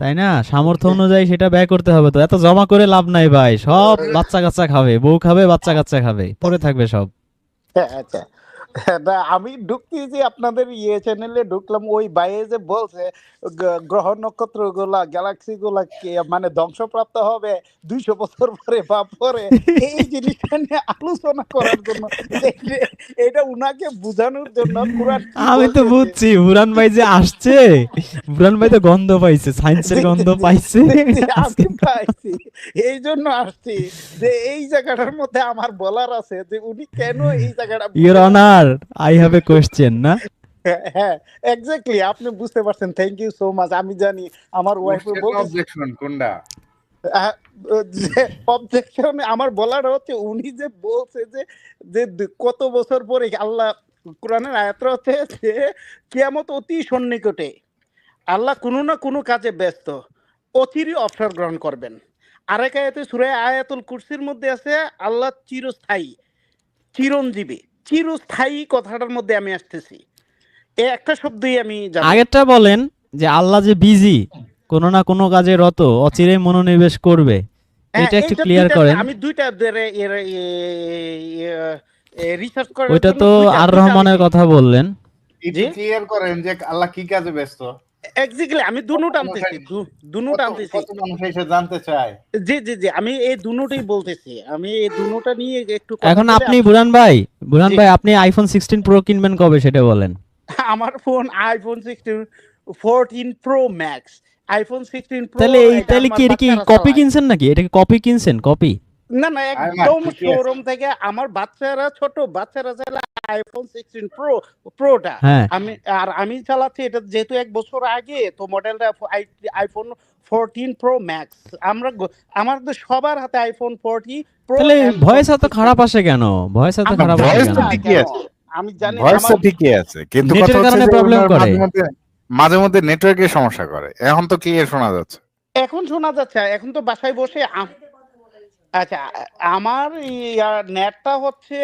তাই না? সামর্থ্য অনুযায়ী সেটা ব্যয় করতে হবে। তো এত জমা করে লাভ নাই ভাই, সব বাচ্চা কাচ্চা খাবে, বউ খাবে, বাচ্চা কাচ্চা খাবে, পরে থাকবে সব। আচ্ছা, না আমি ঢুকতেছি আপনাদের চ্যানেলে ঢুকলাম, ওই বাইরে যে বলছে গ্রহ নক্ষত্র গুলা, গ্যালাক্সি গুলা মানে ধ্বংসপ্রাপ্ত হবে 200 বছর পরে বা পরে, এই জিনিসটা নিয়ে আলোচনা করার জন্য, এটা উনাকে বোঝানোর জন্য কোরআন কি আমি তো বলতেছে। বুঝছি বুরান ভাই যে আসছে, বুরান ভাই তো গন্ধ পাইছে, সায়েন্সের গন্ধ পাইছে। আমি পাইছি, এই জন্য আসছি যে এই জায়গাটার মধ্যে আমার বলার আছে যে উনি কেন এই জায়গাটা। Your honour, I have a question না? হ্যাঁ এক্স্যাক্টলি, আপনি বুঝতে পারছেন, থ্যাংক ইউ সো মাচ। আমি জানি আমার ওয়াইফের বলতে অবজেকশন কোনটা? অবজেকশন আমার বলার হচ্ছে, উনি যে বলছে যে কত বছর পরে আল্লাহ, কোরআনের আয়াতটা হচ্ছে যে কিয়ামত অতি সন্নিকটে, আল্লাহ কোনো না কোনো কাজে ব্যস্ত, অচিরে অবসর গ্রহণ করবেন। আরেক আয়াতে সূরা আয়াতুল কুরসির মধ্যে আছে আল্লাহ চিরস্থায়ী, চিরঞ্জীবী। চিরস্থায়ী কথাটার মধ্যে আমি আসতেছি, এই একটা শব্দই আমি জানি। আগেরটা বলেন যে আল্লাহ যে বিজি, কোনো না কোনো কাজে রত, অচিরেই মনোনিবেশ করবে, হ্যাঁ, এটা একটু এইটা ক্লিয়ার দুইটা করেন। আমি দুইটা রিসার্চ করার ওইটা জন্য তো দুইটা আর দুইটা রহমানের লিখি। কথা বললেন। একটু জি ক্লিয়ার করেন যে আল্লাহ কি কাজে ব্যস্ত। এক্স্যাক্টলি, আমি কত দুটো মানুষ টানতেছি, দুটো কত টানতেছি। কত মানুষ এসে জানতে চায়। জি জি জি, আমি এই দুটোই বলতেছি, আমি এই দুটোটা নিয়ে একটু কথা এখন বলে আপনি আমি। বুরহান জি, ভাই আপনি আইফোন 16 প্রো কিনবেন কবে সেটা বলেন। আমার phone iPhone 16 14 pro max, iPhone 16 pro, এটা তাহলে কি আমার এটা কি বাচ্চারা কপি চালায়। কিনছেন নাকি? এটা কি কপি কিনছেন, কপি? না না, আরে না, একদম ঠিকই আছে। শোরুম থেকে আমার বাচ্চারা, ছোট বাচ্চারা চাইলে আইফোন 16 প্রো প্রোটা। হ্যাঁ, আমি চালাচ্ছি এটা যেহেতু 1 বছর আগে, তো মডেলটা আইফোন 14 প্রো ম্যাক্স। আমাদের সবার হাতে আইফোন 40 প্রো তাহলে এন্ড ভয়েস এত খারাপ আসে কেন? ভয়েস এত আমি খারাপ জানি আসে ভয়েস কেন? তো না ঠিকই কেন, আছে, আমি জানি না ভয়েস তো আমার। ঠিকই আছে, কিন্তু কথা নেটের হচ্ছে কারণে যে প্রবলেম ওনার করে। মাঝে মধ্যে নেটওয়ার্কের সমস্যা করে। এখন তো ক্লিয়ার শোনা যাচ্ছে। এখন শোনা যাচ্ছে, এখন তো বাসায় বসে আচ্ছা, আমার নেটটা হচ্ছে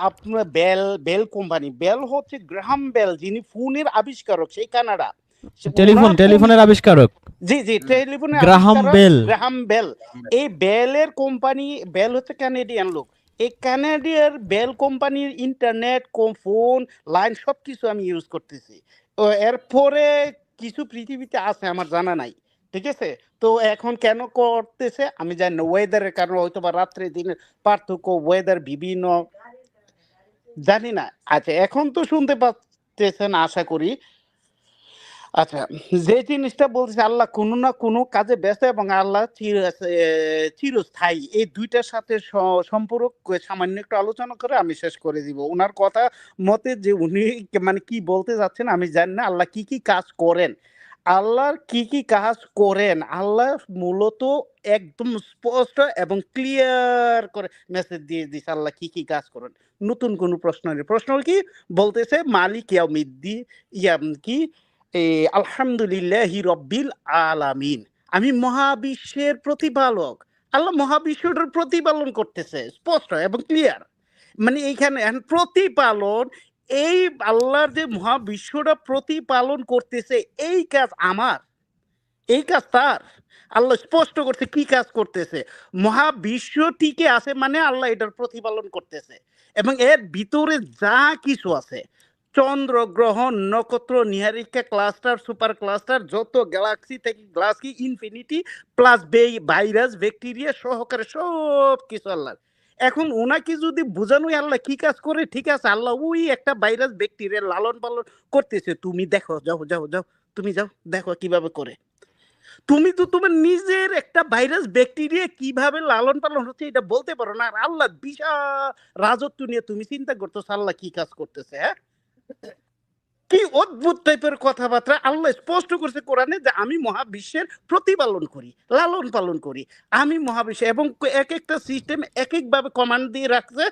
আপনার বেল বেল কোম্পানি। বেল হচ্ছে গ্রাহাম বেল, যিনি ফোনের আবিষ্কারক, সেই কানাডা। ওনার ফোন, টেলিফোনের আবিষ্কারক জি জি, টেলিফোনের গ্রাহাম আবিষ্কারক বেল। Graham bell. এই বেলের কোম্পানি, বেল হচ্ছে কানাডিয়ান লোক। এই কানাডিয়ার বেল কোম্পানির ইন্টারনেট, ফোন, লাইন সবকিছু আমি ইউজ করতেছি। ও এরপরে কিছু পৃথিবীতে আছে আমার জানা নাই, ঠিক আছে? তো এখন কেন করতেছে আমি জানি না, ওয়েদারের কারণে হয়তো বা রাত্রে দিনের পার্থক্য, ওয়েদার বিভিন্ন, জানি না। আচ্ছা, এখন তো শুনতে পাচ্ছেন আশা করি। আচ্ছা, যে জিনিসটা বলতেছে আল্লাহ কোনো না কোনো কাজে ব্যস্ত এবং আল্লাহ চিরস্থায়ী, এই দুইটার সাথে সম্পর্ক সামান্য একটু আলোচনা করে আমি শেষ করে দিব। ওনার কথা মতে যে উনি মানে কি বলতে যাচ্ছেন আমি জানি না। আল্লাহ কি কি কাজ করেন, আল্লাহর কি কি কাজ করেন, আল্লাহ মূলত একদম স্পষ্ট এবং ক্লিয়ার করে মেসেজ দিয়ে দিছে আল্লাহ কি কি কাজ করেন। নতুন কোনো প্রশ্ন নেই। প্রশ্ন কি বলতেছে? মালিক ইয়াউমিদ্দিন, কি আলহামদুলিল্লাহি রব্বিল আলামিন, আমি মহাবিশ্বের প্রতিপালক। আল্লাহ মহাবিশ্বটার প্রতিপালন করতেছে, স্পষ্ট এবং ক্লিয়ার। মানে এইখানে প্রতিপালন, এই আল্লাহর যে মহাবিশ্বটা প্রতিপালন করতেছে, এই কাজ আমার, এই কাজ তার। আল্লাহ স্পষ্ট করছে কি কাজ করতেছে। মহাবিশ্ব টিকে আছে মানে আল্লাহ এটার প্রতিপালন করতেছে, এবং এর ভিতরে যা কিছু আছে, চন্দ্র, গ্রহ, নক্ষত্র, নিহারিকা, ক্লাস্টার, সুপার ক্লাস্টার, যত গ্যালাক্সি থেকে Galaxy, infinity plus virus, bacteria সহকারে সব কিছু আল্লাহ। এখন ওনাকে যদি বোঝানোই আল্লাহ কি কাজ করে, ঠিক আছে, আল্লাহ ওই একটা ভাইরাস ব্যাকটেরিয়া লালন পালন করতেছে, তুমি দেখো, যাও যাও যাও, তুমি যাও দেখো কিভাবে করে। তুমি তো তোমার নিজের একটা ভাইরাস ব্যাকটেরিয়া কিভাবে লালন পালন হচ্ছে এটা বলতে পারো না, আর আল্লাহ বিশাল রাজত্ব নিয়ে তুমি চিন্তা করতেছো আল্লাহ কি কাজ করতেছে। হ্যাঁ, কি অদ্ভুত টাইপের কথাবার্তা। আল্লাহ স্পষ্ট করছে কোরআনে যে আমি মহাবিশ্বের প্রতিপালন করি, লালন পালন করি, আমি মহাবিশ্ব, এবং এক একটা সিস্টেম এক একভাবে কমান্ড দিয়ে রাখছে,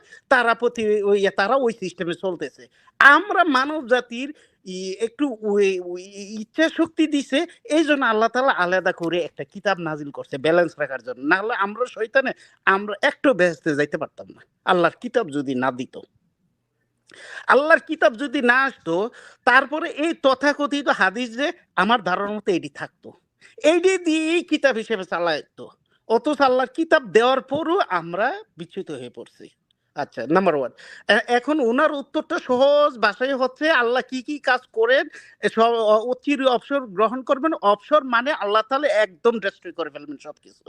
তারা ওই সিস্টেমে চলতেছে। আমরা মানব জাতির একটু ইচ্ছা শক্তি দিছে, এই জন্য আল্লাহ তাআলা আলাদা করে একটা কিতাব নাজিল করছে ব্যালেন্স রাখার জন্য। না হলে আমরা শয়তানে আমরা একটু বেহেশতে যাইতে পারতাম না, আল্লাহর কিতাব যদি না দিত, আল্লাহর কিতাব যদি না আসতো, তারপরে এই তথাকথিত হাদিস যে আমার ধারণা মতো এটি থাকতো, এইটি দিয়েই কিতাব হিসেবে চালাইতো। অথচ আল্লাহর কিতাব দেওয়ার পরও আমরা বিচ্যুত হয়ে পড়ছি। আচ্ছা, নাম্বার ওয়ান। এখন ওনার উত্তরটা সহজ ভাষায় হচ্ছে আল্লাহ কি কি কাজ করেন, চির অবসর গ্রহণ করবেন। অবসর মানে আল্লাহ তাহলে একদম ডেস্ট্রয় করে ফেলবেন সবকিছু।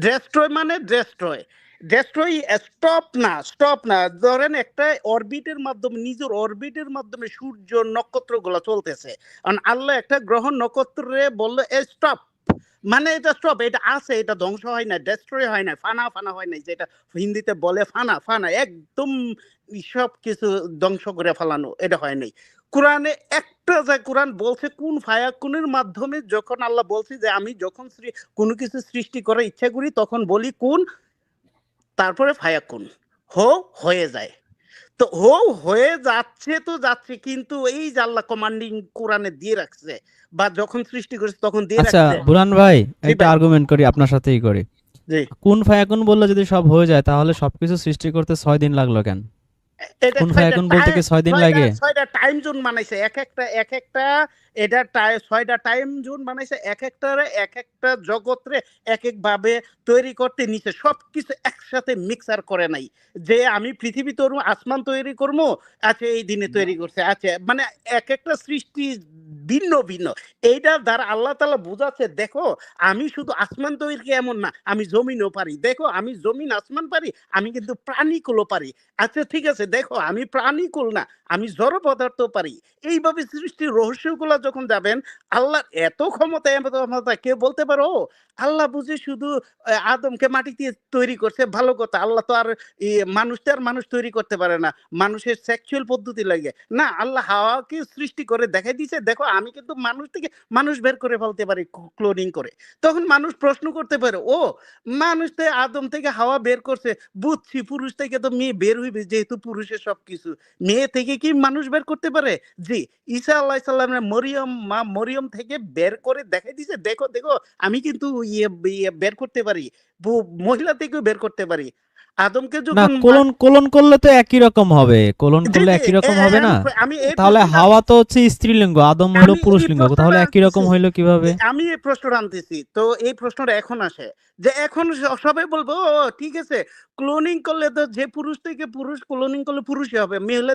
ডেস্ট্রয় মানে ডেস্ট্রয়, ডেস্ট্রয় স্টপ না, স্টপ না। ধরেন একটা অরবিটের মাধ্যমে, নিজের অরবিটের মাধ্যমে সূর্য নক্ষত্রগুলো চলতেছে, কারণ আল্লাহ একটা গ্রহ নক্ষত্রে বললো স্টপ, মানে এটা স্টপ, এটা আছে, এটা ধ্বংস হয় না, ডেস্ট্রয় হয় না, ফানা ফানা হয় না, যেটা হিন্দিতে বলে ফানা ফানা, একদম সব কিছু ধ্বংস করে ফেলানো, এটা হয় নাই। কোরআনে একটা যে কোরআন বলছে কোন ফায়াকুনের মাধ্যমে, যখন আল্লাহ বলছে যে আমি যখন কোনো কিছু সৃষ্টি করার ইচ্ছা করি তখন বলি কোন, তারপরে ফায়াকুন, হো হয়ে যায়। তো হো হয়ে যাচ্ছে তো যাচ্ছে, কিন্তু এই যে আল্লাহ কমান্ডিং কোরআনে দিয়ে রাখছে, বা যখন সৃষ্টি করেছে তখন দিয়ে আচ্ছা রাখছে। বুরহান ভাই, জি একটা ভাই, আর্গুমেন্ট করি, আপনার সাথেই করি। জি। কোন ফায়াকুন বললে যদি সব হয়ে যায়, তাহলে সবকিছু সৃষ্টি করতে 6 দিন লাগলো কেন? এটা কুন ছয়টা ফায়াকুন বলতে কি 6 দিন লাগে? ছয়টা টাইম জোন বানাইছে, এক একটা এটা ছয়টা টাইম জোন বানাইছে, এক একটা জগৎরে এক এক ভাবে তৈরি করতে নিছে, সবকিছু একসাথে মিক্সার করে নাই যে আমি পৃথিবী তৈরি আসমান তৈরি করবো, আচ্ছা এই দিনে তৈরি করছে, আচ্ছা মানে এক একটা সৃষ্টি ভিন্ন ভিন্ন। এইটার দ্বারা আল্লাহ তাআলা বুঝাচ্ছে দেখো আমি শুধু আসমান তৈরি এমন না, আমি জমিনও পারি, দেখো আমি জমিন আসমান পারি, আমি কিন্তু প্রাণীকুলও পারি। আচ্ছা ঠিক আছে দেখো আমি প্রাণীকুল না, আমি জড় পদার্থ পারি। এইভাবে সৃষ্টির রহস্যগুলো যখন যাবেন, আল্লাহর এত ক্ষমতা কেউ বলতে পারো আল্লাহ বুঝি শুধু আদমকে মাটি দিয়ে তৈরি করছে, ভালো কথা, আল্লাহ তো আর মানুষ তৈরি করতে পারে না, মানুষের সেক্সুয়াল পদ্ধতি লাগে না, আল্লাহ হাওয়াকে সৃষ্টি করে দেখাই দিয়েছে দেখো আমি কিন্তু মানুষ থেকে মানুষ বের করে ফেলতে পারি ক্লোনিং করে। তখন মানুষ প্রশ্ন করতে পারে ও মানুষ তো আদম থেকে হাওয়া বের করছে, বুঝছি পুরুষ থেকে তো মেয়ে বের হইবে যেহেতু পুরুষের সবকিছু, মেয়ে থেকে কি মানুষ বের করতে পারে? জি, ঈসা আলাইহিস সালামের মরিয়ম থেকে বের করে দেখাই দিয়েছে দেখো দেখো আমি কিন্তু বের করতে পারি, মহিলা থেকেও বের করতে পারি। আদমকে না, যখন কোলন করলে তো একই রকম হবে, কোলন জি করলে জি একই রকম হবে না? আমি এই তাহলে প্রশ্নটা হাওয়া তো হচ্ছে স্ত্রীলিঙ্গ, আদম হলো আমি এই পুরুষলিঙ্গ, তাহলে একই রকম আনতেছি, হইলো কিভাবে? আমি এই প্রশ্নটা আনতেছি, তো এই প্রশ্নটা এখন আসে যে এখন সবাই বলবো ও ঠিক আছে ক্লোনিং করলে তো যে পুরুষ থেকে পুরুষ ক্লোনিং করলে পুরুষই হবে, মহিলা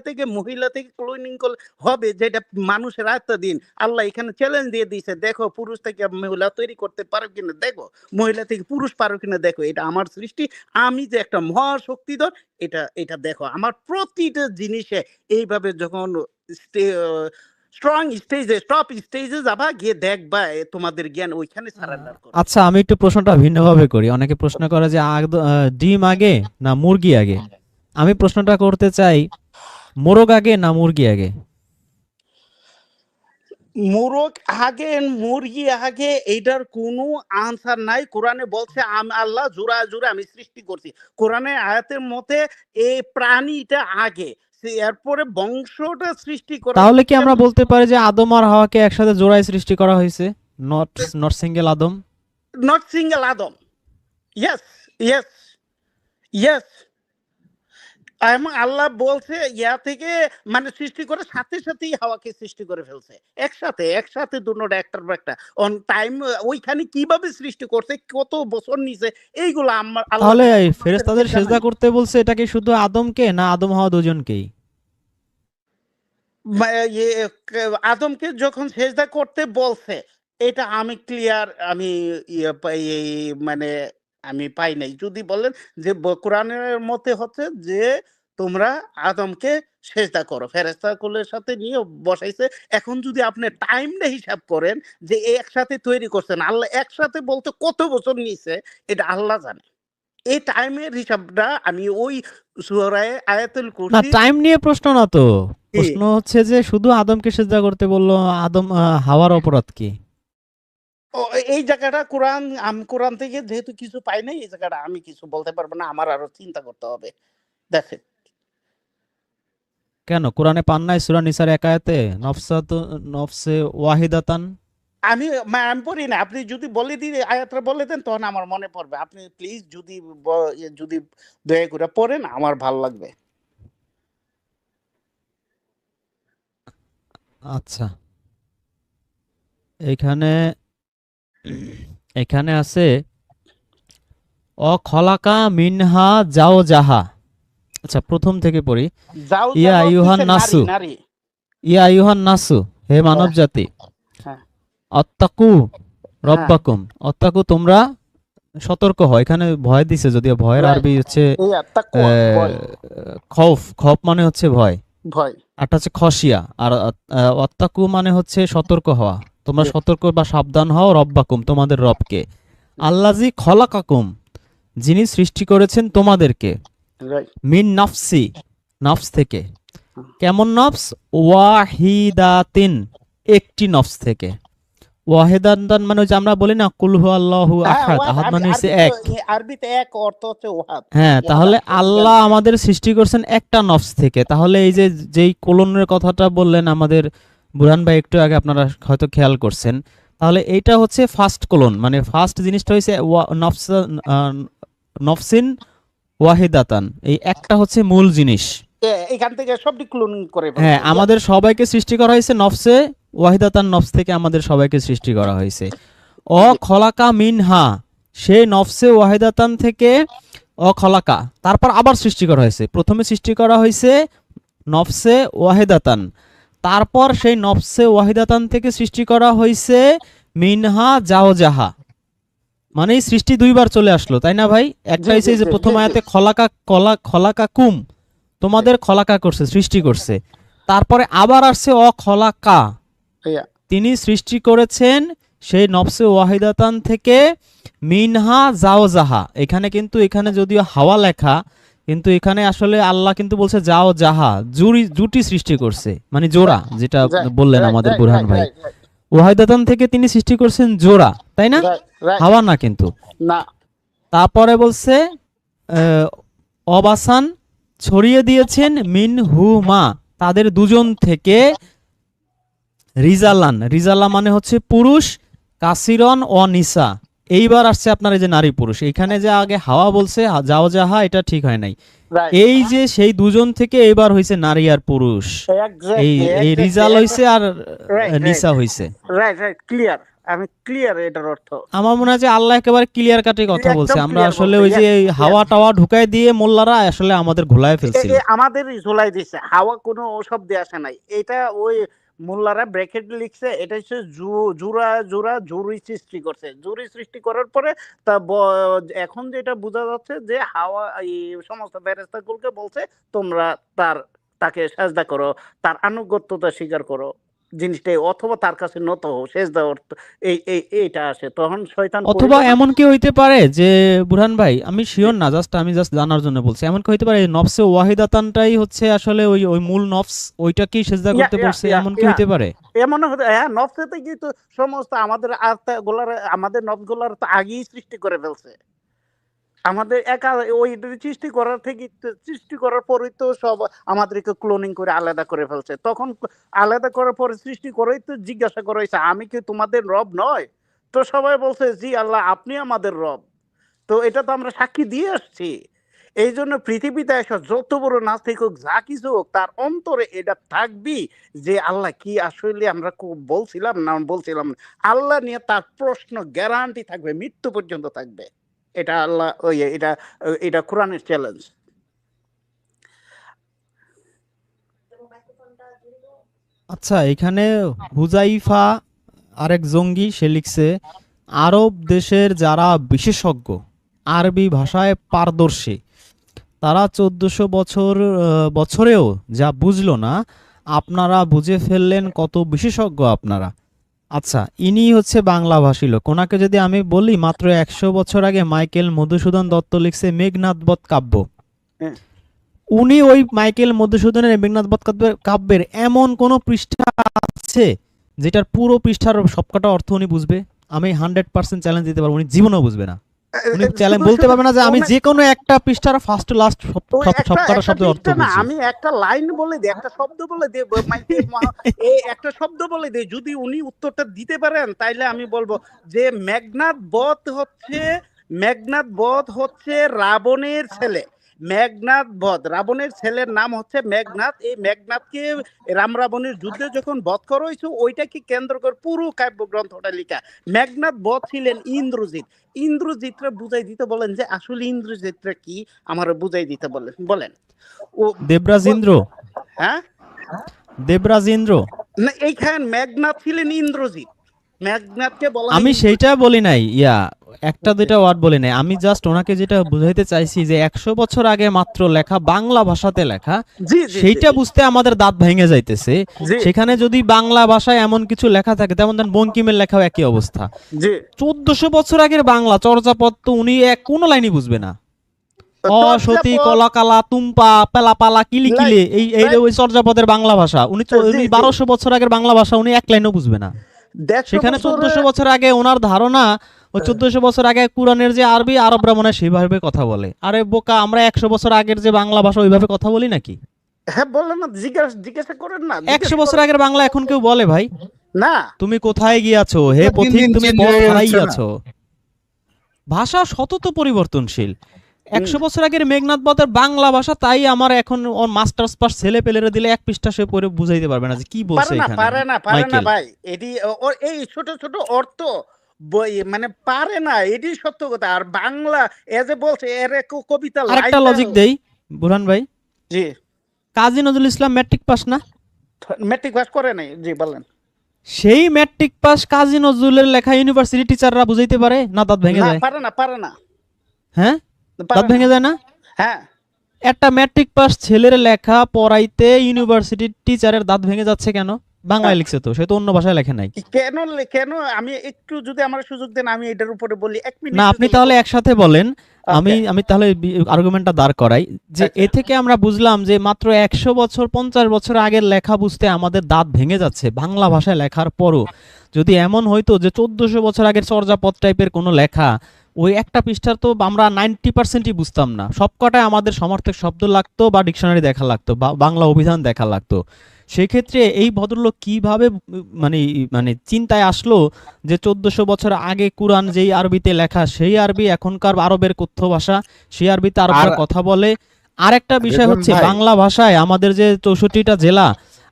থেকে ক্লোনিং করলে হবে, যেটা মানুষের আয়ত্তাধীন। আল্লাহ এখানে চ্যালেঞ্জ দিয়ে দিয়েছে দেখো পুরুষ থেকে মহিলা তৈরি করতে পারো কিনা দেখো, মহিলা থেকে পুরুষ পারো কিনা দেখো, এটা আমার সৃষ্টি, আমি যে একটা মহাশক্তিধর, এটা এটা দেখো আমার প্রতিটা জিনিসে এইভাবে যখন টপ স্টেজে যাবা গিয়ে দেখবা তোমাদের জ্ঞান ওইখানে সারেন্ডার করবে। আচ্ছা, আমি একটু প্রশ্নটা ভিন্নভাবে করি। অনেকে প্রশ্ন করে যে ডিম আগে না মুরগি আগে? আমি প্রশ্নটা করতে চাই, মোরগ আগে না মুরগি আগে? মোরগ আগে মুরগি আগে এইটার কোনো আনসার নাই। কোরআনে বলছে আল্লাহ জোড়া জোড়া আমি সৃষ্টি করছি, কোরআনে আয়াতের মতে এই প্রাণীটা আগে, এরপরে বংশটা সৃষ্টি করা। তাহলে কি আমরা বলতে পারি যে আদম আর হাওয়াকে একসাথে জোড়ায় সৃষ্টি করা হয়েছে, not single Adam? Not single Adam, yes yes yes. এবং আল্লাহ বলছে ইয়া থেকে মানে সৃষ্টি করে সাথে সাথেই হাওয়াকে সৃষ্টি করে ফেলছে, একসাথে দুটোটা একটার পর একটা অন টাইম। ওইখানে কিভাবে সৃষ্টি করছে, কত বছর নিছে, এইগুলো আমার তাহলে এই ফেরেশতাদের সেজদা করতে বলছে, এটা কি শুধু আদমকে না আদম হাওয়া দুজনকেই? আদমকে যখন সেজদা করতে বলছে এটা আমি ক্লিয়ার, আমি মানে আমি পাই নাই। যদি বলেন যে কোরআনের মতে হচ্ছে যে তোমরা আদমকে সেজদা করো, ফেরেশতাকুলের সাথে নিয়ে বসাইছে। এখন যদি আপনি টাইমটা হিসাব করেন যে একসাথে তৈরি করছেন, আল্লাহ একসাথে বলতে কত বছর নিছে এটা আল্লাহ জানে। এই টাইমের হিসাবটা আমি ওই সূরা আয়াতুল না, কুরসি। টাইম নিয়ে প্রশ্ন না তো, প্রশ্ন হচ্ছে যে শুধু আদমকে সেজদা করতে বললো, আদম হাওয়ার অপরাধ কি? এই জায়গাটা কোরআন থেকে যেহেতু কিছু পাই নাই, এই জায়গাটা আমি কিছু বলতে পারবো না, আমার আরো চিন্তা করতে হবে। দেখে কেন কোরআনে পান নাই? সূরা নিসার এক আয়াতে নফসে ওয়াহিদাতান। আমি পড়ি না, আপনি যদি বলে দিন আয়াতটা বলে দেন তখন আমার মনে পড়বে। আপনি প্লিজ যদি দয়া করে পড়েন আমার ভালো লাগবে। আচ্ছা, এখানে আছে খলাকা মিনহা যাও জাহা। আচ্ছা, প্রথম থেকে পড়ি। ইয়া আইয়ুহান নাসু, নারী। ইয়া আইয়ুহান নাসু, হে মানব জাতি, হ্যাঁ। অত্তাকু রব্বাকুম, অত্তাকু তোমরা সতর্ক হয়। এখানে ভয় দিছে, যদিও ভয়ের আরবি হচ্ছে খৌফ মানে হচ্ছে ভয়, ভয়, আর হচ্ছে খসিয়া, আর অত্তাকু মানে হচ্ছে সতর্ক হওয়া। তোমরা সতর্ক বা সাবধান হও রব্বাকুম, তোমাদের রবকে, আল্লাজি খলাকাকুম, যিনি সৃষ্টি করেছেন তোমাদেরকে, মিন নফসি, নফস থেকে। কেমন নফস? ওয়াহিদাতিন, একটি নফস থেকে। ওয়াহিদাতান মানে হচ্ছে আমরা বলি না কুল হু আল্লাহু আহাদ, আহাদ মানে হচ্ছে এক। আরবিতে এক অর্থ হচ্ছে ওয়াহাদ। হ্যাঁ, তাহলে আল্লাহ আমাদের সৃষ্টি করছেন একটা নফস থেকে। তাহলে এই যে যেই কোলনের কথাটা বললেন আমাদের বুরহান ভাই একটু আগে, আপনারা হয়তো খেয়াল করছেন, তাহলে এইটা হচ্ছে ফার্স্ট কোলন, মানে ফার্স্ট জিনিসটা হচ্ছে নফসিন ওয়াহিদাতান, এই একটা হচ্ছে মূল জিনিস। এখান থেকে সবটি ক্লোনিং করে ফেলছে। হ্যাঁ, আমাদের সবাইকে সৃষ্টি করা হয়েছে নফসে ওয়াহিদাতান নফস থেকে, আমাদের সবাইকে সৃষ্টি করা হয়েছে। অ খলাকা মিনহা, সেই নফসে ওয়াহিদাতান থেকে অ খলাকা, তারপর আবার সৃষ্টি করা হয়েছে। প্রথমে সৃষ্টি করা হয়েছে নফসে ওয়াহিদাতান, তারপর সেই নফসে ওয়াহিদাতান থেকে সৃষ্টি করা হয়েছে মিনহা জাওজাহা। মানে এই সৃষ্টি দুইবার চলে আসলো, তাই না ভাই? একটা জি, হয়েছে জি, যে জি, প্রথম জি, জি। আয়াতে খলাকা কুম, তোমাদের খলাকা করছে, সৃষ্টি করছে। তারপরে আবার আসছে অ খলাকা, ইয়া, তিনি সৃষ্টি করেছেন সেই নফসে ওয়াহিদাতান থেকে মিনহা জাওজাহা। এখানে কিন্তু এখানে যদিও হাওয়া লেখা, কিন্তু এখানে আসলে আল্লাহ কিন্তু বলছে যাও জাহা, জুটি সৃষ্টি করছে, মানে জোড়া, যেটা বললেন আমাদের বুরহান ভাই। ওয়াহিদাতান থেকে তিনি সৃষ্টি করছেন জোড়া, তাই না? হাওয়া না কিন্তু। না, তারপরে বলছে অবাসান ছড়িয়ে দিয়েছেন মিন হু মা, তাদের দুজন থেকে রিজালান, রিজালা মানে হচ্ছে পুরুষ, কাসিরন ও নিসা। এইবার আসছে আপনার এই যে নারী পুরুষ, এখানে যে আগে হাওয়া বলছে যাও যাহা, এটা ঠিক হয় নাই। right, এই যে সেই দুজন থেকে এইবার হইছে নারী আর পুরুষ, এই এই রিজাল হইছে আর নিসা হইছে। রাইট রাইট, ক্লিয়ার, আমি ক্লিয়ার এটার অর্থ। আমার মনে হয় যে আল্লাহ একেবারে ক্লিয়ার কাটে কথা একদম বলছে। আমরা clear আসলে বলছে, ওই যে yes, এই yes. হাওয়া টাওয়া ঢুকাই দিয়ে মোল্লারা আসলে আমাদের ঘোলায় ফেলছিল। আমাদেরই ঝোলাই দিছে, হাওয়া কোনো শব্দে আসে নাই। এটা ওই মোল্লারা ব্র্যাকেট লিখছে, এটা হচ্ছে জুরি সৃষ্টি করছে। জুরি সৃষ্টি করার পরে এখন যেটা বোঝা যাচ্ছে যে হাওয়া এই সমস্ত ফেরেশতাগুলোকে বলছে তোমরা তাকে সাজদা করো, তার আনুগত্যতা স্বীকার করো জিনিসটাই, অথবা তার কাছে নত হও, সেজদা অর্থ এইটা আসে। তখন শয়তান অথবা এমন কি হইতে পারে যে বুরহান ভাই, আমি শিওর না, আমি জাস্ট জানার জন্য বলছি, এমন কি হইতে পারে নফসে ওয়াহিদাতানটাই হচ্ছে আসলে ওই মূল নফস, ওইটা কি সেজদা করতে বলছে, এমন কি হইতে পারে? এমন হতে, হ্যাঁ, নফসেতে কিন্তু সমস্ত আমাদের আমাদের নফসগুলার তো আগেই সৃষ্টি করে ফেলছে। আমাদের একা ওই সৃষ্টি করার পরেই তো সব আমাদেরকে ক্লোনিং করে আলাদা করে ফেলছে। তখন আলাদা করার পরে সৃষ্টি করেই তো জিজ্ঞাসা করা হয়েছে আমি কি তোমাদের রব নয়? তো সবাই বলছে জি আল্লাহ, আপনি আমাদের রব। তো এটা তো আমরা সাক্ষী দিয়ে আসছি। এই জন্য পৃথিবীতে এসে যত বড় নাস্তিক হোক, যা কিছু হোক, তার অন্তরে এটা থাকবি যে আল্লাহ কি আসলে আমরা বলছিলাম না বলছিলাম না। আল্লাহ নিয়ে তার প্রশ্ন গ্যারান্টি থাকবে, মৃত্যু পর্যন্ত থাকবে। এটা আল্লাহ এটা কোরআনের চ্যালেঞ্জ। আচ্ছা, এখানে হুজাইফা আরেক জঙ্গি সে লিখছে, আরব দেশের যারা বিশেষজ্ঞ, আরবি ভাষায় পারদর্শী, তারা 1400 বছরেও যা বুঝলো না, আপনারা বুঝে ফেললেন কত বিশেষজ্ঞ আপনারা। আচ্ছা, ইনি হচ্ছে বাংলাভাষী লোক। ওনাকে যদি আমি বলি মাত্র 100 বছর আগে মাইকেল মধুসূদন দত্ত লিখছে মেঘনাদ বধ কাব্য, হ্যাঁ। উনি ওই মাইকেল মধুসূদনের মেঘনাদ বধ কাব্যের এমন কোন পৃষ্ঠা আছে যেটার পুরো পৃষ্ঠার সবকটা অর্থ উনি বুঝবে? আমি 100% চ্যালেঞ্জ দিতে পারবো উনি জীবনেও বুঝবে না। উনি চ্যালেঞ্জ বলতে পারবে না যে আমি যে কোনো একটা পৃষ্ঠার ফার্স্ট টু লাস্ট সবকটা শব্দের অর্থ বুঝি। আমি একটা লাইন বলে দিই, একটা শব্দ বলে দিই, এই একটা শব্দ বলে দিই, যদি উনি উত্তরটা দিতে পারেন তাইলে আমি বলবো যে মেঘনাদ বধ হচ্ছে রাবণের ছেলে। মেঘনাদ বধ, রাবণের ছেলের নাম হচ্ছে মেঘনাদ। এই মেঘনাদকে রাম রাবণের যুদ্ধে যখন বধ করা হয়েছে ওইটাকে কেন্দ্র করে পুরো কাব্যগ্রন্থটা লেখা। মেঘনাদ বধ ছিলেন ইন্দ্রজিৎ। ইন্দ্রজিৎরা বুঝাই দিতে বলেন যে আসলে ইন্দ্রজিৎরা কি, আমার বুঝাই দিতে বলেন। ও দেবরাজ ইন্দ্র, হ্যাঁ, দেবরাজ ইন্দ্র না, এইখানে মেঘনাদ ছিলেন ইন্দ্রজিৎ। মেঘনাদকে বলা আমি সেইটা বলি নাই, একটা দুইটা ওয়ার্ড বলি নাই। আমি জাস্ট ওনাকে যেটা বুঝাইতে চাইছি যে 100 বছর আগে মাত্র লেখা, বাংলা ভাষাতে লেখা, সেইটা বুঝতে আমাদের দাঁত ভেঙে যাইতেছে। সেখানে যদি বাংলা ভাষায় এমন কিছু লেখা থাকে, তেমন বঙ্কিমের লেখাও একই অবস্থা। 1400 বছর আগের বাংলা চর্যাপদ তো উনি কোনো লাইনই বুঝবে না। সতী কলা কালা তুম্পা পেলা পালা কিলি কিলে, এই ওই চর্যাপদের বাংলা ভাষা উনি 1200 বছর আগের বাংলা ভাষা উনি এক লাইনও বুঝবে না। সেখানে 1400 বছর আগে ওনার ধারণা, ওই 1400 বছর আগে কোরআনের যে আরবি, আরবরা মনে হয় সেইভাবে কথা বলে। আরে বোকা, আমরা 100 বছর আগের যে বাংলা ভাষা ওইভাবে কথা বলি নাকি? হ্যাঁ, বলেন না, জিজ্ঞাসা করেন না। 100 বছর আগের বাংলা এখন কেউ বলে ভাই? না। তুমি কোথায় গিয়াছো হে পথিক, তুমি পথ হারাইয়াছো। ভাষা সতত পরিবর্তনশীল। 100 বছর আগের মেঘনাদ বধের বাংলা ভাষা, তাই আমার এখন ওর মাস্টার্স পাস ছেলে পেলেরে দিলে এক পৃষ্ঠা সে পড়ে বুঝাইতে পারবে না যে কি বলছে পারে না এখানে পারে না মাইকেল। ভাই, এটি ওর এই ছোট ছোট অর্থ মানে পারে না, এটি সত্য কথা। আর বাংলা এ বলছে এর কবিতা আরেকটা লজিক দেই বুরহান ভাই, জি কাজী নজরুল ইসলাম ম্যাট্রিক পাস না? মেট্রিক পাস করে নাই, জি বলেন। সেই ম্যাট্রিক পাস কাজী নজরুলের লেখা ইউনিভার্সিটি টিচাররা বুঝাইতে পারে না? দাঁত ভেঙে না যায়। পারে না হ্যাঁ, পারে দাঁত না। ভেঙে যায় না? হ্যাঁ একটা ম্যাট্রিক পাস ছেলের লেখা পড়াইতে ইউনিভার্সিটির টিচারের দাঁত ভেঙে যাচ্ছে কেন? বাংলায় লিখছে তো, সে তো অন্য ভাষায় লেখে নাই। কেন কেন আমি একটু যদি আমার সুযোগ দেন আমি এটার উপরে বলি 1 মিনিট। না, আপনি তাহলে একসাথে বলেন। আমি তাহলে আর্গুমেন্টটা দাঁড় করাই যে আচ্ছা। এ থেকে আমরা বুঝলাম যে মাত্র 100 বছর 50 বছর আগের লেখা বুঝতে আমাদের দাঁত ভেঙে যাচ্ছে বাংলা ভাষায় লেখার পরও। যদি এমন হইতো যে 1400 বছর আগের চর্যাপদ টাইপের কোনো লেখা, ওই একটা পৃষ্ঠার তো আমরা 90%ই বুঝতাম না, সবকটায় আমাদের সমার্থক শব্দ লাগতো বা ডিকশনারি দেখা লাগতো বা বাংলা অভিধান দেখা লাগতো। সেক্ষেত্রে এই ভদ্রলোক কিভাবে মানে মানে চিন্তায় আসলো যে 1400 বছর আগে কুরআন যেই আরবিতে লেখা সেই আরবি এখনকার আরবের কথ্য ভাষা, সেই আরবিতে আরবরা কথা বলে। আরেকটা বিষয় রেদওয়ান হচ্ছে ভাই, বাংলা ভাষায় আমাদের যে 64টা জেলা,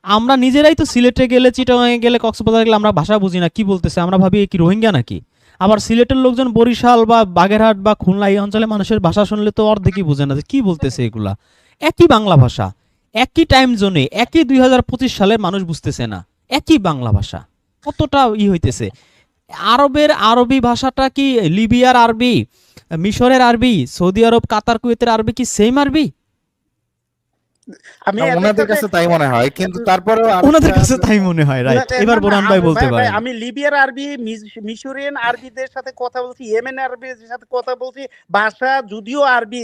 আমরা নিজেরাই তো সিলেটে গেলে চিটাগাঙে গেলে কক্সবাজার গেলে আমরা ভাষা বুঝি না কি বলতেছে, আমরা ভাবি কি রোহিঙ্গা নাকি। আবার সিলেটের লোকজন বরিশাল বা বাগেরহাট বা খুলনা এই অঞ্চলে মানুষের ভাষা শুনলে তো অর্ধেকই বুঝে না যে কি বলতেছে এগুলা। একই বাংলা ভাষা, একই টাইম জোনে, একই 2025 সালের মানুষ বুঝতেছে না একই বাংলা ভাষা। কতটা হইতেছে। আরবের আরবি ভাষাটা কি লিবিয়ার আরবি, মিশরের আরবি, সৌদি আরব কাতার কুয়েতের আরবি কি সেম আরবি? আমি ওনাদের কাছে তাই মনে হয়, কিন্তু তারপরেও ওনাদের কাছে তাই মনে হয়, রাইট। এবার বোরহান ভাই বলতে পারেন। আমি লিবিয়ার আরবি, মিশরিয়ান আরবিদের সাথে কথা বলছি, ইয়েমেন আরবিদের সাথে কথা বলছি। ভাষা যদিও আরবি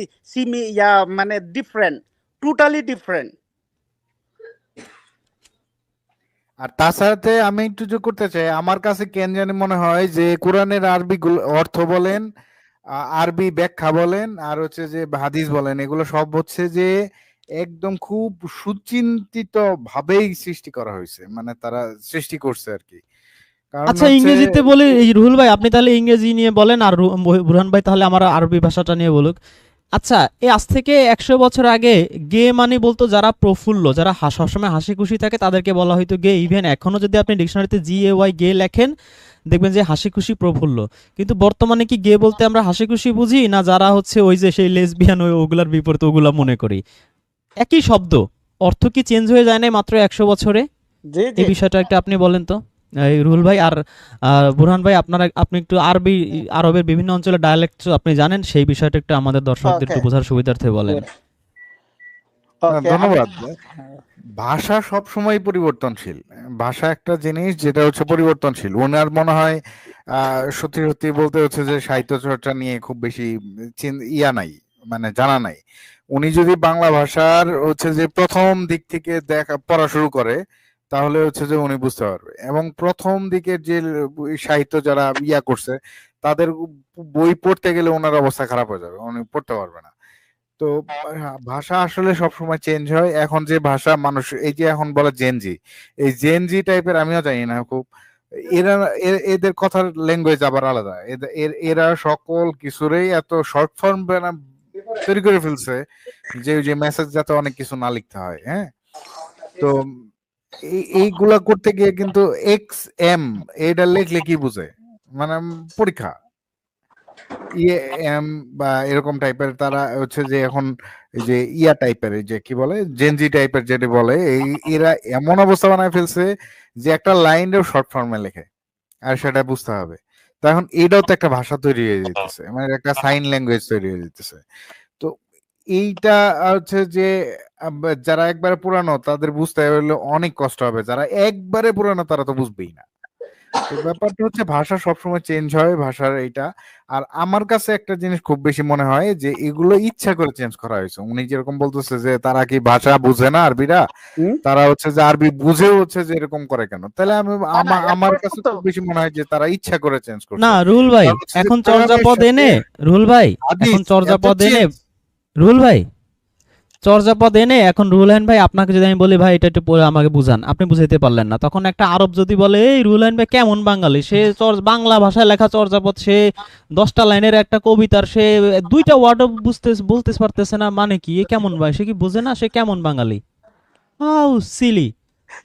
মানে ডিফারেন্ট, টোটালি ডিফারেন্ট। আর তাছাড়াতে আমি একটু যোগ করতে চাই, আমার কাছে কেন জানি মনে হয় যে কোরআনের আরবি অর্থ বলেন, আরবি ব্যাখ্যা বলেন, আর হচ্ছে যে হাদিস বলেন, এগুলো সব হচ্ছে যে একদম খুব সুচিন্তিত ভাবেই সৃষ্টি করা হয়েছে, মানে তারা সৃষ্টি করছে আর কি। কারণ আচ্ছা, হচ্ছে ইংরেজিতে বলি, এই রুহুল ভাই আপনি তাহলে ইংরেজি নিয়ে বলেন আর বুরহান ভাই তাহলে আমার আরবি ভাষাটা নিয়ে বলুক। আচ্ছা, এই আজ থেকে 100 বছর আগে গে মানে বলতো যারা প্রফুল্ল, যারা সবসময় হাসি খুশি থাকে তাদেরকে বলা হয়তো গে। ইভেন এখনো যদি আপনি ডিকশনারিতে GAY গে লেখেন দেখবেন যে হাসি খুশি প্রফুল্ল। কিন্তু বর্তমানে কি গে বলতে আমরা হাসি খুশি বুঝি না যারা হচ্ছে ওই যে সেই লেসবিয়ান ওগুলার বিপরীতে ওগুলা মনে করি? একই শব্দ, অর্থ কি চেঞ্জ হয়ে যায় না মাত্র 100 বছরে? এই বিষয়টা একটু আপনি বলেন তো এই রুহুল ভাই। আর বুরহান ভাই আপনি একটু আরবের বিভিন্ন অঞ্চলের ডায়ালেক্ট আপনি জানেন, সেই বিষয়টা একটু আমাদের দর্শকদের একটু বোঝার সুবিধার্থে বলেন। ধন্যবাদ। ভাষা সব সময় পরিবর্তনশীল, ভাষা একটা জিনিস যেটা হচ্ছে পরিবর্তনশীল। ওনার মনে হয় সত্যি সত্যি বলতে হচ্ছে যে সাহিত্য চর্চা নিয়ে খুব বেশি নাই, মানে জানা নাই। উনি যদি বাংলা ভাষার হচ্ছে যে প্রথম দিক থেকে পড়া শুরু করে তাহলে হচ্ছে যে উনি বুঝতে পারবে। এবং প্রথম দিকের যে সাহিত্য যারা করছে তাদের বই পড়তে গেলে ওনার অবস্থা খারাপ হয়ে যাবে, উনি পড়তে পারবে না। তো ভাষা আসলে সবসময় চেঞ্জ হয়। এখন যে ভাষা মানুষ এই যে এখন বলে জেনজি, এই জেনজি টাইপের আমিও জানি না খুব, এরা এদের কথার ল্যাঙ্গুয়েজ আবার আলাদা। এরা সকল কিছুরেই এত শর্ট ফর্ম তৈরি করে ফেলছে যে মেসেজ যাতে অনেক কিছু না লিখতে হয়। হ্যাঁ, তো এইগুলা করতে গিয়ে কিন্তু XM এটা লিখলে কি বুঝে, মানে পরীক্ষা বা এরকম টাইপের তারা হচ্ছে যে এখন যে টাইপের যে কি বলে জেনজি টাইপের যেটা বলে, এরা এমন অবস্থা বানায় ফেলছে যে একটা লাইনেও শর্ট ফর্মে লেখে আর সেটা বুঝতে হবে। তো এখন এটাও তো একটা ভাষা তৈরি হয়ে যেতেছে, মানে একটা সাইন ল্যাঙ্গুয়েজ তৈরি হয়ে যেতেছে। তো এইটা হচ্ছে যে যারা একবারে পুরানো তাদের বুঝতে হলে অনেক কষ্ট হবে, যারা একবারে পুরানো তারা তো বুঝবেই না। তো ব্যাপারটা হচ্ছে ভাষা সবসময় চেঞ্জ হয়, ভাষার এইটা। আর আমার কাছে একটা জিনিস খুব বেশি মনে হয় যে এগুলো ইচ্ছা করে চেঞ্জ করা হয়েছে। উনি যেরকম বলতেছে যে তারা কি ভাষা বুঝে না আরবিরা, তারা হচ্ছে যে আরবি বুঝেও হচ্ছে যে এরকম করে কেন, তাহলে আমার কাছে খুব বেশি মনে হয় যে তারা ইচ্ছা করে চেঞ্জ করছে। না রুহুল ভাই, এখন চর্যাপদ এনে রুহুল ভাই, এখন চর্যাপদ এনে রুহুল ভাই চর্যাপদ এনে এখন রুহুল আমিন ভাই আপনাকে যদি আমি বলি ভাই এটা একটু পড়ে আমাকে বুঝান, আপনি বুঝাইতে পারলেন না, তখন একটা আরব যদি বলে এই রুহুল আমিন ভাই কেমন বাঙালি, সে বাংলা ভাষায় লেখা চর্যাপদ, সে 10টা লাইনের একটা কবিতার সে 2টা ওয়ার্ডও বলতে পারতেছে না, মানে কি এ কেমন ভাই, সে কি বুঝে না সে কেমন বাঙালি? How Seely.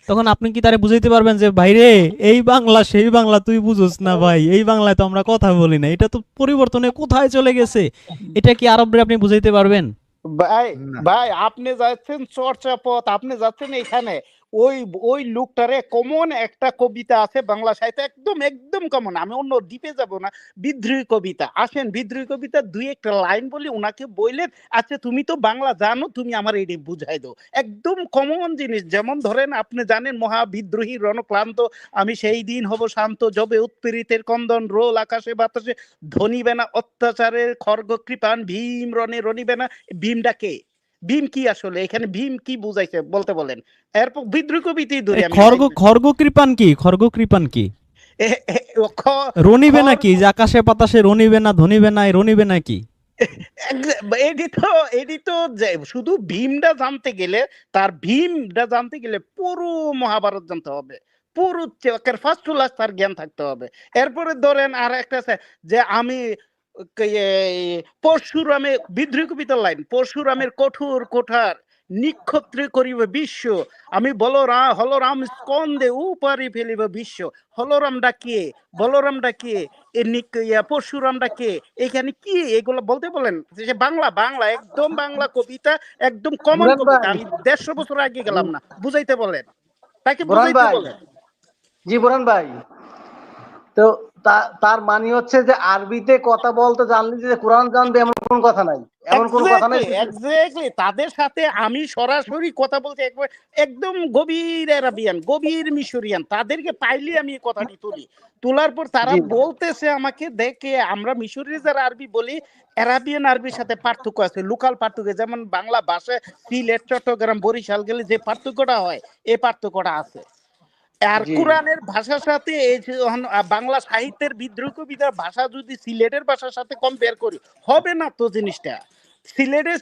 তখন আপনি কি তারে বুঝাইতে পারবেন যে ভাই রে এই বাংলা সেই বাংলা তুই বুঝোস না ভাই, এই বাংলায় তো আমরা কথা বলি না, এটা তো পরিবর্তনে কোথায় চলে গেছে, এটা কি আরবরে আপনি বুঝাইতে পারবেন? ভাই না। ভাই আপনি যাচ্ছেন চর্চাপথ, আপনি যাচ্ছেন এখানে। ওই ওই লোকটারে কমন একটা কবিতা আছে বাংলা সাহিত্যে, একদম একদম কমন। আমি অন্য দ্বীপে যাব না। বিদ্রোহী কবিতা, আসেন বিদ্রোহী কবিতা দুই একটা লাইন বলি, উনাকে বললেন আচ্ছা তুমি তো বাংলা জানো, তুমি আমার এটি বুঝাই দাও। একদম কমন জিনিস। যেমন ধরেন আপনি জানেন মহাবিদ্রোহী রণক্লান্ত, আমি সেই দিন হব শান্ত যবে উৎপীড়িতের কন্দন রোল আকাশে বাতাসে ধনিবে না অত্যাচারের খর্গ কৃপান ভীম রণে রণিবে না। ভীমটা কে? ভীম কি আসলে এখানে ভীম কি বুঝাইছে বলতে বলেন। এরপর বিদ্রোহী কবিতাই ধরি এই আমি খর্গ খর্গ কৃপান কি, খর্গ কৃপান কি? এ- এ- খ- রনিবে খর নাকি যে আকাশে বাতাসে রনিবে না ধনিবে না, এই রনিবে নাকি? এটি তো এটি তো শুধু ভীমটা জানতে গেলে, তার ভীমটা জানতে গেলে পুরো মহাভারত জানতে হবে, পুরো ফার্স্ট টু লাস্ট তার জ্ঞান থাকতে হবে। এরপরে ধরেন আর একটা আছে যে আমি পরশুরামে বিদ্রোহী কবিতার লাইন, পরশুরামের কঠোর কোঠার নিক্ষত্রে করিবে বিশ্ব, আমি হলরাম স্কন্দে উপারি ফেলিব বিশ্ব। হলরামটা কে? বলরামটা কে? পরশুরামটা কে? এখানে কি এগুলো বলতে বলেন। সে বাংলা বাংলা একদম বাংলা কবিতা, একদম কমন বুরহান কবিতা। ভাই, আমি 150 বছর আগে গেলাম না, বুঝাইতে বলেন, তাকে বুরহান বুঝাইতে ভাই, বলেন। জি বুরহান ভাই, তো তার মানে হচ্ছে যে আরবিতে কথা বলতে জানলে যে কোরআন জানবে এমন কোনো কথা নাই, এমন কোনো কথা নাই। এক্স্যাক্টলি তাদের সাথে আমি সরাসরি কথা বলতে একদম গভীর অ্যারাবিয়ান, গভীর মিশরিয়ান, তাদেরকে পাইলে আমি এই কথাটি তুলি। তোলার পর তারা জি বলতেছে আমাকে দেখে আমরা মিশরি যারা আরবি বলি, অ্যারাবিয়ান আরবির সাথে পার্থক্য আছে, লোকাল পার্থক্য। যেমন বাংলা ভাষায় সিলেট চট্টগ্রাম বরিশাল গেলে যে পার্থক্যটা হয়, এই পার্থক্যটা আছে। আর জি কোরআনের ভাষার সাথে এই যে বাংলা সাহিত্যের বিদ্রোহী কবিতার ভাষা যদি সিলেটের ভাষার সাথে কম্পেয়ার করি, হবে না তো জিনিসটা।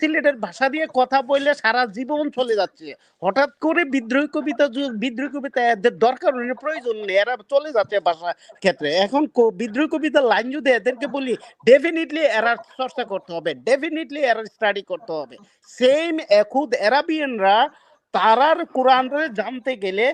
সিলেটের ভাষা দিয়ে কথা বললে সারা জীবন চলে যাচ্ছে, হঠাৎ করে বিদ্রোহী কবিতা এদের দরকার নেই, প্রয়োজন নেই, এরা চলে যাচ্ছে ভাষা ক্ষেত্রে। এখন বিদ্রোহী কবিতার লাইন যদি এদেরকে বলি, ডেফিনেটলি এরা চর্চা করতে হবে, ডেফিনেটলি এরা স্টাডি করতে হবে। সেম এখুদ অ্যারাবিয়ানরা তারার কোরআনরে জানতে গেলে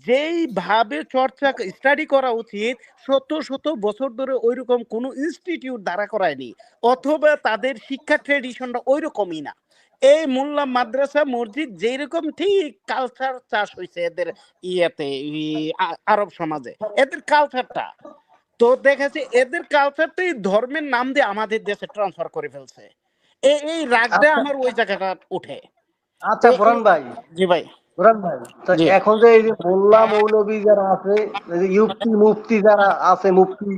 যেইভাবে চর্চা স্টাডি করা উচিত, শত শত বছর ধরে ওইরকম কোনো ইনস্টিটিউট দাঁড়া করায়নি, অথবা তাদের শিক্ষা ট্রেডিশনটা ওইরকমই না। এই মোল্লা মাদ্রাসা মসজিদ যেরকম ঠিক কালচার চাষ হয়েছে এদের ইয়েতে, আরব সমাজে এদের কালচারটা, তো দেখেছে এদের কালচারটাই ধর্মের নাম দিয়ে আমাদের দেশে ট্রান্সফার করে ফেলছে। এই রাগটা আচ্ছা, আমার ওই জায়গাটা উঠে। আচ্ছা বুরহান ভাই, জি ভাই। বুরহান ভাই, তো জি এখন যে এই যে মোল্লা মৌলবী যারা আছে, এই যে মুফতি যারা আছে, মুফতি জি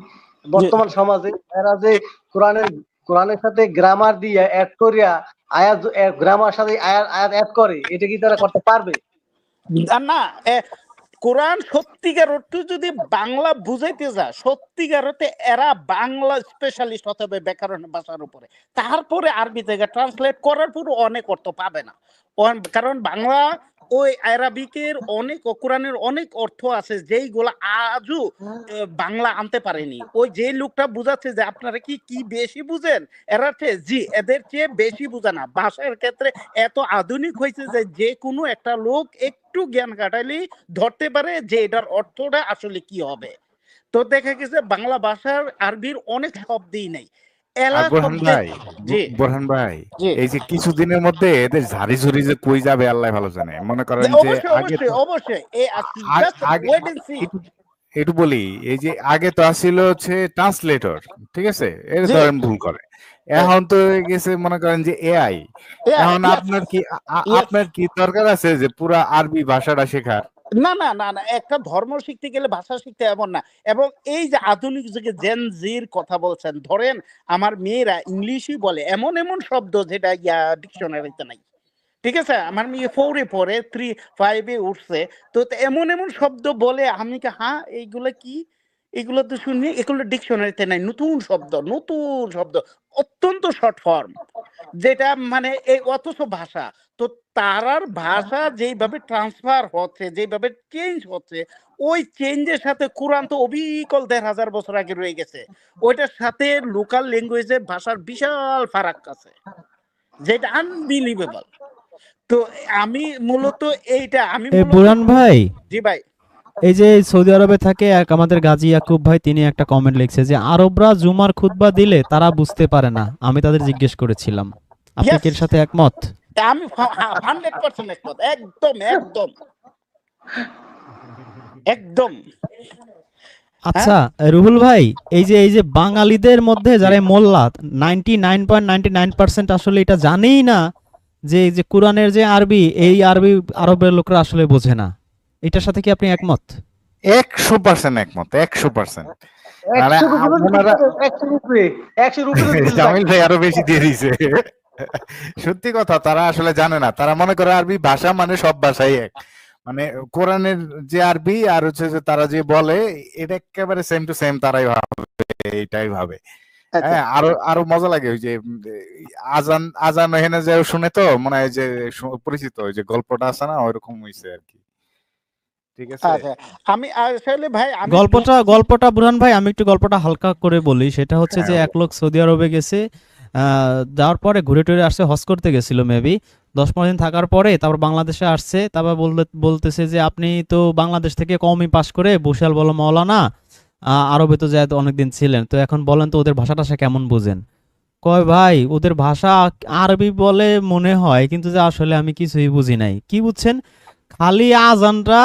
বর্তমান সমাজে, এরা যে কোরআনের কোরআনের সাথে গ্রামার দিয়ে অ্যাড করিয়া আয়াত, গ্রামার সাথে আয়াত অ্যাড করে, এটা কি তারা করতে পারবে? না, কোরআন সত্যিকার অর্থে যদি বাংলা বুঝাইতে যা, সত্যিকার অর্থে এরা বাংলা স্পেশালিস্ট হতে হবে ব্যাকরণ ভাষার উপরে, তারপরে আরবি থেকে ট্রান্সলেট করার পর অনেক অর্থ পাবে না। কারণ বাংলা ওই আরবিকের অনেক, কোরআনের অনেক অর্থ আছে যেইগুলা আজও বাংলা আনতে পারেনি। ওই যে লোকটা বুঝাচ্ছে যে আপনারা কি কি বেশি বুঝেন, এরা জি এদের চেয়ে বেশি বুঝে না। ভাষার ক্ষেত্রে এত আধুনিক হয়েছে যে যে কোনো একটা লোক একটু জ্ঞান কাটালেই ধরতে পারে যে এটার অর্থটা আসলে কি হবে। তো দেখা গেছে বাংলা ভাষার আরবির অনেক শব্দই নেই, আর এলা বোরহান শব্দের। ভাই, জি বোরহান ভাই, জি এই যে কিছুদিনের মধ্যে এদের ঝাড়ি ঝুড়ি যে কই যাবে আল্লাহ ভালো জানে। মনে করেন যে অবশ্যই আগে অবশ্যই তো অবশ্যই আ- জাস্ট আগে ওয়েট এন্ড সি। একটু একটু বলি, এই যে আগে তো আসছিল হচ্ছে ট্রান্সলেটর, ঠিক আছে, এর জি ধরেন ভুল করে, এখন তো হয়ে গেছে মনে করেন যে এআই। এখন আপনার কি ইয়েস। আপনার কি দরকার আছে যে পুরা আরবি ভাষাটা শেখার? না না না না, একটা ধর্ম শিখতে গেলে ভাষা শিখতে এমন না। এবং এই যে আধুনিক যুগে জেন জির কথা বলছেন, ধরেন আমার মেয়েরা ইংলিশই বলে এমন এমন শব্দ যেটা ডিকশনারিতে নাই। ঠিক আছে, আমার মেয়ে 4-এ পড়ে, 3-5-এ উঠছে, তো তো এমন এমন শব্দ বলে, আমি কি হ্যাঁ এইগুলো কি, এগুলো তো শুনি, এগুলো ডিকশনারিতে নাই, নতুন শব্দ, নতুন শব্দ, অত্যন্ত শর্ট ফর্ম। যেটা মানে এই অথচ ভাষা তো তারার ভাষা যেইভাবে ট্রান্সফার হচ্ছে, যেইভাবে চেঞ্জ হচ্ছে, ওই চেঞ্জের সাথে কোরআন তো অবিকল ১,৫০০ বছর আগে রয়ে গেছে। ওইটার সাথে লোকাল ল্যাঙ্গুয়েজের ভাষার বিশাল ফারাক আছে, যেটা আনবিলিভেবল। তো আমি মূলত আমি মূলত বুরহান ভাই, জি ভাই। এই যে সৌদি আরবে থাকে এক আমাদের গাজী ইয়াকুব ভাই, তিনি একটা কমেন্ট লিখছে যে আরবরা জুমার খুতবা দিলে তারা বুঝতে পারে না। আমি তাদের জিজ্ঞেস করেছিলাম, আপনি Yes, কি এর সাথে একমত? আমি 100% একমত, একদম একদম একদম। হ্যাঁ আচ্ছা রুহুল ভাই, এই যে বাঙালিদের মধ্যে যারা এই মোল্লা 99.99% আসলে এটা জানেই না যে এই যে কোরআনের যে আরবি, এই আরবি আরবের লোকরা আসলে বোঝে না। এটার সাথে কি আপনি একমত? 100% একমত, 100%। মানে 100 রুপি আপনারা 100 রুপি 100 রুপি জামিল ভাই আরো বেশি দিয়ে দিছে। সত্যি কথা, তারা আসলে জানে না। তারা মনে করে আরবি ভাষা মানে সব ভাষাই এক। মানে কোরআনের যে আরবি আর হচ্ছে যে তারা যে বলে, এটা একেবারে সেম টু সেম তারাই ভাবে, এইটাই ভাবে। আচ্ছা হ্যাঁ, আরো আরো মজা লাগে ওই যে আজান আজান এখানে যে শুনে তো মনে হয় যে পরিচিত ওই যে গল্পটা আছে না, ওইরকম হইছে আর কি। ঠিক আছে। আচ্ছা আমি আসলে ভাই আমি গল্পটা বুরহান ভাই, আমি একটু গল্পটা হালকা করে বলি। সেটা হচ্ছে যে হ্যাঁ, এক লোক সৌদি আরবে গেছে, যাওয়ার পরে ঘুরে টুরে আসছে, হজ করতে গেছিল মেবি 10-15 দিন থাকার পরে তারপর বাংলাদেশে আসছে। তারপর বলতেছে যে আপনি তো বাংলাদেশ থেকে কওমি পাশ করে বসিয়াল বলো মাওলানা, আরবে তো যায় অনেকদিন ছিলেন, তো এখন বলেন তো ওদের ভাষা টাষা কেমন বুঝেন? কয় ভাই ওদের ভাষা আরবি বলে মনে হয়, কিন্তু যে আসলে আমি কিছুই বুঝি নাই। কি বুঝছেন? খালি আজানটা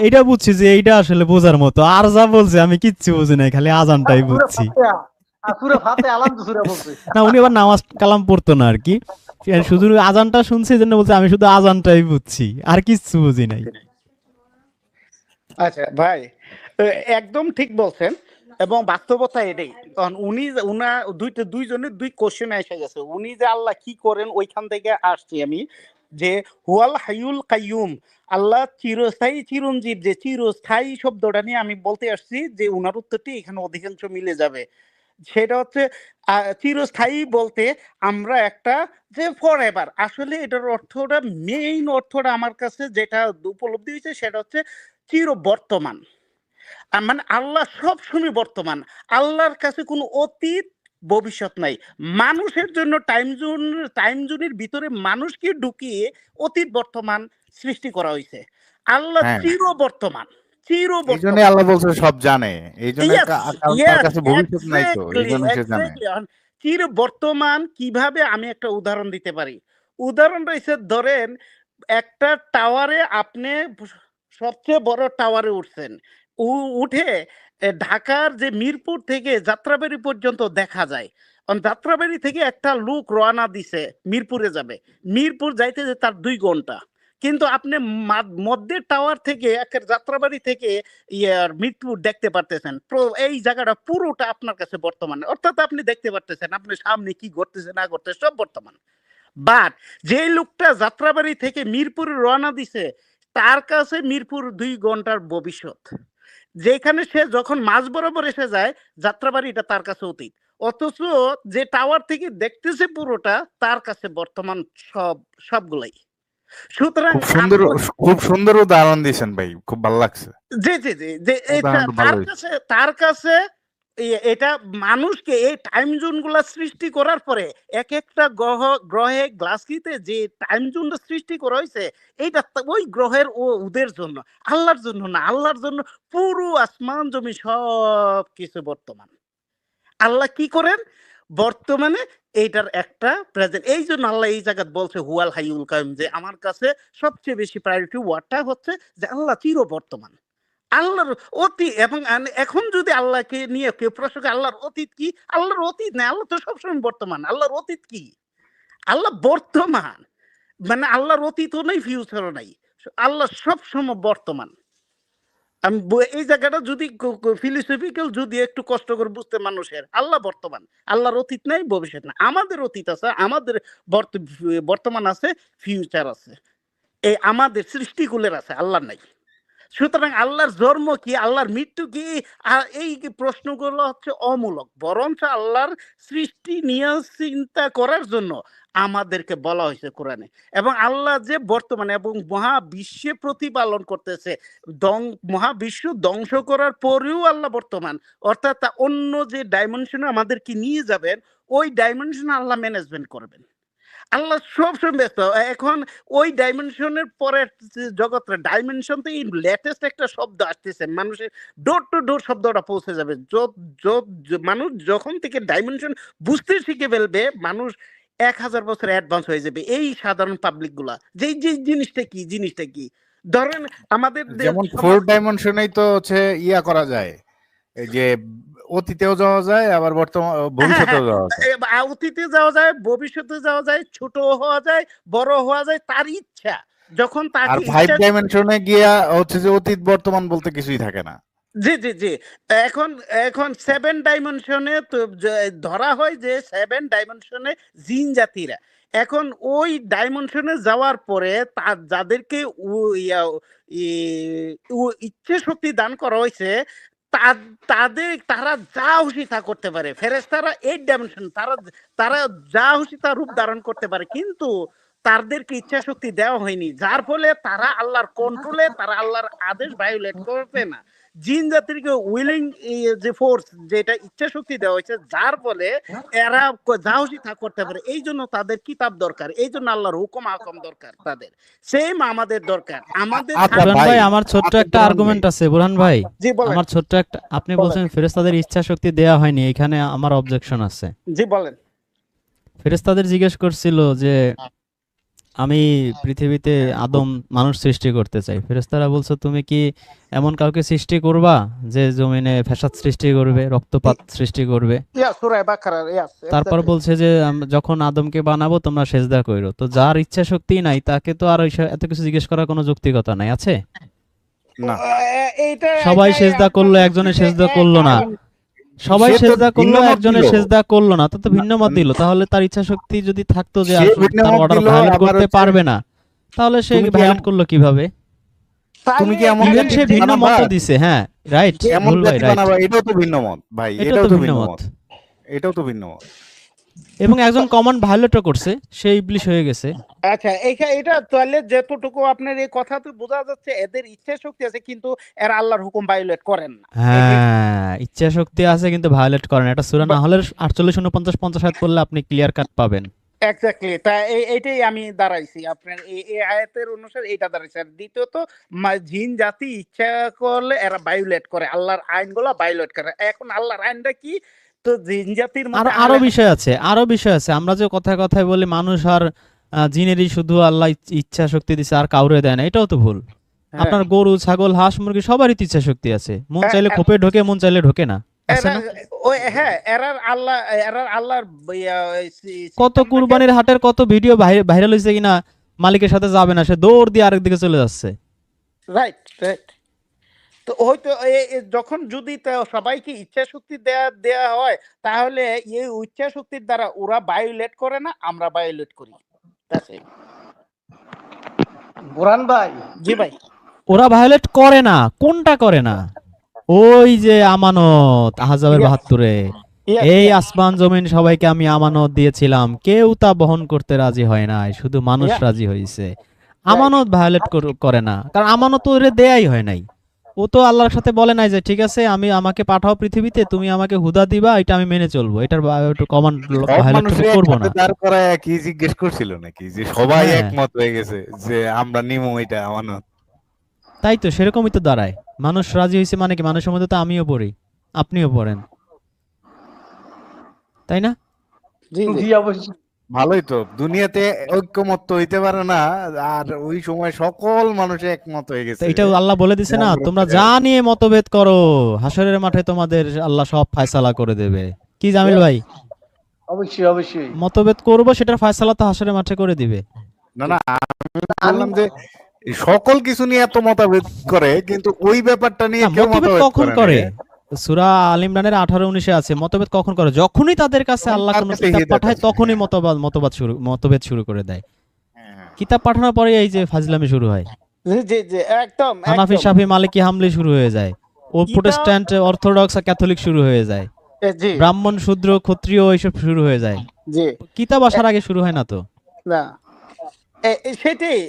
এইটা বুঝছি যে এইটা আসলে বোঝার মতো, আর যা বলছে আমি কিচ্ছু বুঝি নাই, খালি আজানটাই বুঝছি। সূরা ফাতিহা আলাদা সূরা বলছে। না উনি আবার নামাজ কালাম পড়তো না আর কি, শুধু আজানটা শুনছি, এই জন্য বলছে আমি শুধু আজানটাই বুঝছি, আর কিচ্ছু বুঝি নাই। আচ্ছা ভাই একদম ঠিক বলছেন, এবং বাস্তবতা এটাই। কারণ দুইজনের দুই কোশ্চেন এসে গেছে। উনি যে আল্লাহ কি করেন ওইখান থেকে আসছি আমি, যে হুয়াল হাইয়ুল কাইয়ুম, আল্লাহ চিরস্থায়ী চিরঞ্জীব, যে চিরস্থায়ী শব্দটা নিয়ে আমি বলতে আসছি, যে উনার উত্তরটি এখানে অধিকাংশ মিলে যাবে। সেটা হচ্ছে চিরস্থায়ী বলতে আমরা একটা যে ফর এভার, আসলে এটার অর্থটা, মেইন অর্থটা আমার কাছে যেটা উপলব্ধি হয়েছে সেটা হচ্ছে চির বর্তমান। মানে আল্লাহ সব সময় বর্তমান, আল্লাহর কাছে কোনো অতীত ভবিষ্যৎ নাই। মানুষের জন্য টাইম জোনের ভিতরে মানুষকে ঢুকিয়ে অতীত বর্তমান সৃষ্টি করা হয়েছে। আল্লাহ হ্যাঁ, চির বর্তমান, চির এই জন্য বর্তমান। আল্লাহ বলছে সব জানে। এই জন্য ইয়েস কারণ তার ইয়েস কাছে ভবিষ্যৎ নাই, তো এই এক্স্যাক্টলি জন্য সে জানে। এক্স্যাক্টলি। চির বর্তমান কিভাবে, আমি একটা উদাহরণ দিতে পারি। উদাহরণ রয়েছে, ধরেন একটা টাওয়ারে আপনি সবচেয়ে বড় টাওয়ারে উঠছেন, উঠে ঢাকার যে মিরপুর থেকে যাত্রাবাড়ি পর্যন্ত দেখা যায়। কারণ যাত্রাবাড়ি থেকে একটা লোক রওনা দিছে মিরপুরে যাবে, মিরপুর যাইতে যে তার 2 ঘন্টা, কিন্তু আপনি মধ্যে টাওয়ার থেকে একের যাত্রাবাড়ি থেকে মিরপুর দেখতে পারতেছেন। এই জায়গাটা পুরোটা আপনার কাছে বর্তমান, অর্থাৎ আপনি দেখতে পারতেছেন আপনি সামনে কি ঘটতেছে না ঘটতেছে সব বর্তমান। বাট যে লোকটা যাত্রাবাড়ি থেকে মিরপুরে রওনা দিছে, তার কাছে মিরপুর 2 ঘন্টার ভবিষ্যৎ। যেখানে সে যখন মাঝ বরাবর এসে যায়, যাত্রাবাড়ি এটা তার কাছে অতীত। অথচ যে টাওয়ার থেকে দেখতেছে পুরোটা, তার কাছে বর্তমান সবগুলাই। সুতরাং খুব সুন্দর উদাহরণ দিয়েছেন ভাই, খুব ভালো লাগছে। জি জি জি যে উদাহরণটা ভালো হয়েছে। তার কাছে এটা মানুষকে এই টাইম জোন গুলা সৃষ্টি করার পরে এক একটা গ্রহে গ্লাসকিতে যে টাইম জোন সৃষ্টি করা হয়েছে, এইটা ওই গ্রহের ওদের জন্য, আল্লাহর জন্য না। আল্লাহর জন্য পুরো আসমান জমি সব কিছু বর্তমান। আল্লাহ কি করেন বর্তমানে, এইটার একটা প্রেজেন্ট। এই জন্য আল্লাহ এই জায়গায় বলছে হুয়াল হাইউল কাইয়ুম, যে আমার কাছে সবচেয়ে বেশি প্রায়োরিটি ওয়ার্ডটা হচ্ছে যে আল্লাহ চির বর্তমান। আল্লাহর অতীত, এবং এখন যদি আল্লাহকে নিয়ে কেউ প্রশ্ন করে আল্লাহর অতীত কি, আল্লাহর অতীত নেই, আল্লাহ তো সবসময় বর্তমান। আল্লাহর অতীত কি? আল্লাহ বর্তমান, মানে আল্লাহর অতীতও নেই ফিউচারও নাই, আল্লাহ সবসময় বর্তমান। আমি এই জায়গাটা যদি ফিলোসফিক্যাল, যদি একটু কষ্ট করে বুঝতে মানুষের, আল্লাহ বর্তমান, আল্লাহর অতীত নাই ভবিষ্যৎ নাই। আমাদের অতীত আছে, আমাদের বর্তমান আছে, ফিউচার আছে, এই আমাদের সৃষ্টিকুলের আছে, আল্লাহ নাই। সুতরাং আল্লাহর জন্ম কি, আল্লাহর মৃত্যু কি, আর এই যে প্রশ্নগুলো হচ্ছে অমূলক, বরঞ্চ আল্লাহর সৃষ্টি নিয়ে চিন্তা করার জন্য আমাদেরকে বলা হয়েছে কোরআনে। এবং আল্লাহ যে বর্তমানে এবং মহাবিশ্বে প্রতিপালন করতেছে, মহাবিশ্ব ধ্বংস করার পরেও আল্লাহ বর্তমান, অর্থাৎ অন্য যে ডাইমেনশনে আমাদেরকে নিয়ে যাবেন ওই ডাইমেনশনে আল্লাহ ম্যানেজমেন্ট করবেন। আল্লাহ সবসময় ব্যস্ত। এখন ওই ডাইমেনশনের পরের যে জগৎটা, ডাইমেনশন তো এই লেটেস্ট একটা শব্দ আসতেছে, মানুষের ডোর টু ডোর শব্দটা পৌঁছে যাবে। মানুষ যখন থেকে ডাইমেনশন বুঝতে শিখে ফেলবে, মানুষ 1000 বছর অ্যাডভান্স হয়ে যাবে। এই সাধারণ পাবলিক গুলা যে যে জিনিসটা কি ধরেন আমাদের যেমন 4 ডাইমেনশনেই তো হচ্ছে ইয়া করা যায়, এই যে অতীতেও যাওয়া যায় আবার বর্তমান ভবিষ্যতেও যাওয়া যায়। অতীতে যাওয়া যায়, ভবিষ্যতে যাওয়া যায়, ছোট হওয়া যায়, বড় হওয়া যায়, তার ইচ্ছা যখন আর তাকে 5 ডাইমেনশনে গিয়া হচ্ছে যে অতীত বর্তমান বলতে কিছুই থাকে না। জি জি জি এখন এখন 7 ডাইমেনশনে তো ধরা হয় যে 7 ডাইমেনশনে জিন জাতিরা এখন ওই ডাইমেনশনে যাওয়ার পরে যাদেরকে ইচ্ছে শক্তি দান করা হয়েছে, তারা যা খুশি তা করতে পারে। ফেরেশতারা 8 ডাইমেনশন, তারা যা খুশি তা রূপ ধারণ করতে পারে, কিন্তু তাদেরকে ইচ্ছা শক্তি দেওয়া হয়নি, যার ফলে তারা আল্লাহর কন্ট্রোলে, তারা আল্লাহর আদেশ ভায়োলেট করবে না। জিন জাতিকে উইলিং যে ফোর্স, যেটা ইচ্ছা শক্তি দেওয়া হয়েছে, যার ফলে এরা যা খুশি তা করতে পারে। এই জন্য তাদের কিতাব দরকার, এই জন্য আল্লাহর হুকুম হাকম দরকার, তাদের সেম আমাদের দরকার। আমাদের আচ্ছা বুরহান ভাই, ভাই, আমার ছোট্ট আচ্ছা একটা বুরহান আর্গুমেন্ট ভাই। আছে বুরহান ভাই। জি বলেন, আমার ছোট্ট একটা, আপনি বলেন। বলছেন ফেরেশতাদের ইচ্ছা শক্তি দেয়া হয়নি, এখানে আমার অবজেকশন আছে। জি বলেন। ফেরেশতাদের জিজ্ঞেস করছিল যে আমি পৃথিবীতে আদম মানুষ সৃষ্টি করতে চাই। ফেরেশতারা বলছে তুমি কি এমন কাউকে সৃষ্টি করবা যে জমিনে ফ্যাসাদ সৃষ্টি করবে, রক্তপাত সৃষ্টি করবে? সূরা বাকারা, তারপর বলছে যে যখন আদমকে বানাবো তোমরা সেজদা কইরো। তো যার ইচ্ছা শক্তি নাই তাকে তো আর এত কিছু জিজ্ঞেস করার কোনো যৌক্তিকতা নাই, আছে? না, সবাই সেজদা করলো, একজনে সেজদা করলো না। সবাই সে তো সেজদা করলো, ভিন্ন মত একজনের দিল। সেজদা করলো না, তো ভিন্ন মত দিল। তাহলে তার ইচ্ছা শক্তি যদি থাকতো যে সে আসলে ভিন্ন তার মত অর্ডার দিল, ভায়োলেট আবার করতে হচ্ছে- পারবে না, তাহলে সে তুমি কি ভায়োলেট করলো কিভাবে? তুমি কি এমন ইভেন সে জাতি ভিন্ন বানাবা? মত দিছে, হ্যাঁ রাইট, এমন ভুল ভাই, জাতি রাইট, বানাবা, এটাও তো ভিন্ন মত ভাই, এটাও তো ভিন্ন মত। এটাও তো ভিন্ন মত। এবং একজন কমন ভায়োলেটও করছে, সে ইবলিশ হয়ে গেছে। আচ্ছা, এটা তাহলে যতটুকু আপনার এই কথাতে বোঝা যাচ্ছে, এদের ইচ্ছা শক্তি আছে কিন্তু এরা আল্লাহর হুকুম ভায়োলেট করেন না। হ্যাঁ, ইচ্ছা শক্তি আছে কিন্তু ভায়োলেট করেন। এটা সূরা নাহলের 48, 49, 50 আয়াত পড়লে আপনি ক্লিয়ার কাট পাবেন। এক্স্যাক্টলি, তা এইটাই আমি দাঁড়াইছি আপনার এই আয়াতের অনুসারে, এইটা দাঁড়াইছে। আর দ্বিতীয়ত, জিন জাতি ইচ্ছা করলে এরা ভায়োলেট করে, আল্লাহর আইনগুলো ভায়োলেট করে। এখন আল্লাহর আইনটা কি, তো জিন জাতির মধ্যে আরো বিষয় আছে, আরো বিষয় আছে। আমরা যে কথায় কথায় বলি মানুষ আর জিনেরই শুধু আল্লাহ ইচ্ছা শক্তি দিছে আর কাউরে দেয় না, এটাও তো ভুল। আপনার গরু, ছাগল, হাঁস, মুরগি সবারই তো ইচ্ছা শক্তি আছে। মন চাইলে খোপে ঢোকে, মন চাইলে ঢোকে না, আছে না? এরার আল্লাহর কত কুরবানির হাটের কত ভিডিও ভাইরাল হয়েছে কিনা, মালিকের সাথে যাবে না, সে দৌড় দিয়ে আরেক দিকে চলে যাচ্ছে। Right right. তো হয়তো যখন যদি সবাইকে ইচ্ছা শক্তি দেয়া হয়, তাহলে এই ইচ্ছা শক্তির দ্বারা ওরা ভায়োলেট করে না, আমরা ভায়োলেট করি। বুরহান ভাই, জি ভাই। ওরা ভায়োলেট করে না, কোনটা করে না? ওই যে আমানত আহজাবের 72-এ, এই আসমান জমিন সবাইকে আমি আমানত দিয়েছিলাম, কেউ তা বহন করতে রাজি হয় নাই, শুধু মানুষ রাজি হয়েছে। আমানত ভায়োলেট করে না, কারণ আমানত ওরে দেয়াই হয় নাই। ও তো আল্লাহর সাথে বলে নাই যে ঠিক আছে আমাকে পাঠাও পৃথিবীতে, তুমি আমাকে হুদা দিবা, এটা আমি মেনে চলবো, এটার কমান্ড ভায়োলেট করব না। দাঁড় করায় কি জিজ্ঞেস করছিল নাকি যে সবাই হ্যাঁ। একমত হয়ে গেছে যে আমরা নিমু এটা আমানত? তাই তো, সেরকমই তো দাঁড়ায়। মানুষ রাজি হয়েছে মানে কি, মানুষের মধ্যে তো আমিও পড়ি, আপনিও পড়েন, তাই না? জি জি। জি অবশ্যই। ভালোই তো, দুনিয়াতে ঐক্যমত হইতে পারে না, আর ওই সময় সকল মানুষ একমত হয়ে তো গেছে। এটাও আল্লাহ বলে দিছে না, তোমরা যা নিয়ে মতভেদ করো হাসরের মাঠে তোমাদের আল্লাহ সব ফায়সালা করে দেবে। কি জামিল ভাই, অবশ্যই অবশ্যই। মতভেদ করবো, সেটার ফায়সালা তো হাসরের মাঠে করে দিবে। না না, আমি বললাম যে সকল কিছু নিয়ে এত মতভেদ করে, কিন্তু ওই ব্যাপারটা নিয়ে না, কেউ মতভেদ মতভেদ কখন করে করে? না। সূরা আল ইমরানের 18-19-এ আছে মতভেদ কখন করে, যখনই তাদের কাছে আল্লাহ তার কোনো কাছে কিতাব হিদায়াত পাঠায় আসে। তখনই মতভেদ শুরু করে দেয়। হ্যাঁ। কিতাব পাঠানোর পরে এই যে ফাজলামি শুরু হয়, জি জি জি, একদম হানাফি একদম। শাফি মালিকি হামলি শুরু হয়ে যায়, ও কিতাব, প্রোটেস্ট্যান্ট অর্থোডক্স আর ক্যাথলিক শুরু হয়ে যায়, জি ব্রাহ্মণ শূদ্র ক্ষত্রিয় এইসব শুরু হয়ে যায়। জি, কিতাব আসার আগে শুরু হয় না তো। না সেটাই।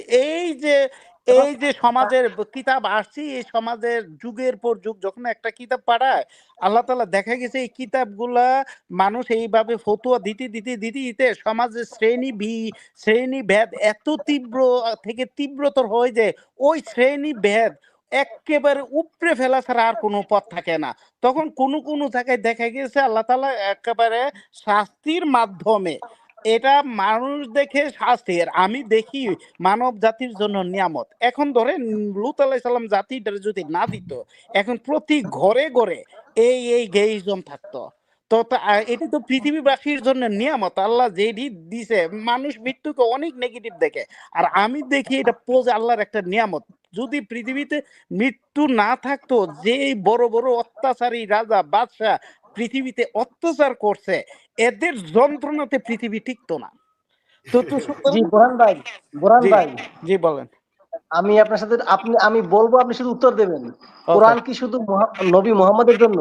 এই যে সমাজের কিতাব আসছে, এই সমাজের যুগের পর যুগ যখন একটা কিতাব পাঠায়, আল্লাহ তাআলা দেখা গেছে এই কিতাবগুলা মানুষ এইভাবে ফতুয়া দিতে দিতে দিতে দিতে সমাজের শ্রেণী ভেদ এত তীব্র থেকে তীব্রতর হয়ে যায়, ওই শ্রেণী ভেদ একেবারে উপড়ে ফেলা ছাড়া আর কোনো পথ থাকে না। তখন কোনো জায়গায় দেখা গেছে আল্লাহ তাআলা একেবারে শাস্তির মাধ্যমে, এটা মানুষ দেখে শাস্তির, আমি দেখি মানব জাতির জন্য নিয়ামত। এখন ধরেন লূত আলাইহিস সালাম জাতিটা যদি না দিত, এখন প্রতি ঘরে ঘরে এই গেইজম থাকতো। এটি তো পৃথিবীবাসীর জন্য নিয়ামত, আল্লাহ যেটি দিছে। মানুষ মৃত্যুকে অনেক নেগেটিভ দেখে, আর আমি দেখি এটা আল্লাহর একটা নিয়ামত। যদি পৃথিবীতে মৃত্যু না থাকতো, যে বড় বড় অত্যাচারী রাজা বাদশাহ পৃথিবীতে অত্যাচার করছে, এদের যন্ত্রণাতে পৃথিবী টিকতো না। তো জি সুতরাং বোরহান জি ভাই, জি বলেন। আমি আপনার সাথে আমি বলবো, আপনি শুধু উত্তর দেবেন। ওকে। কোরআন কি শুধু নবী মুহাম্মদের জন্য?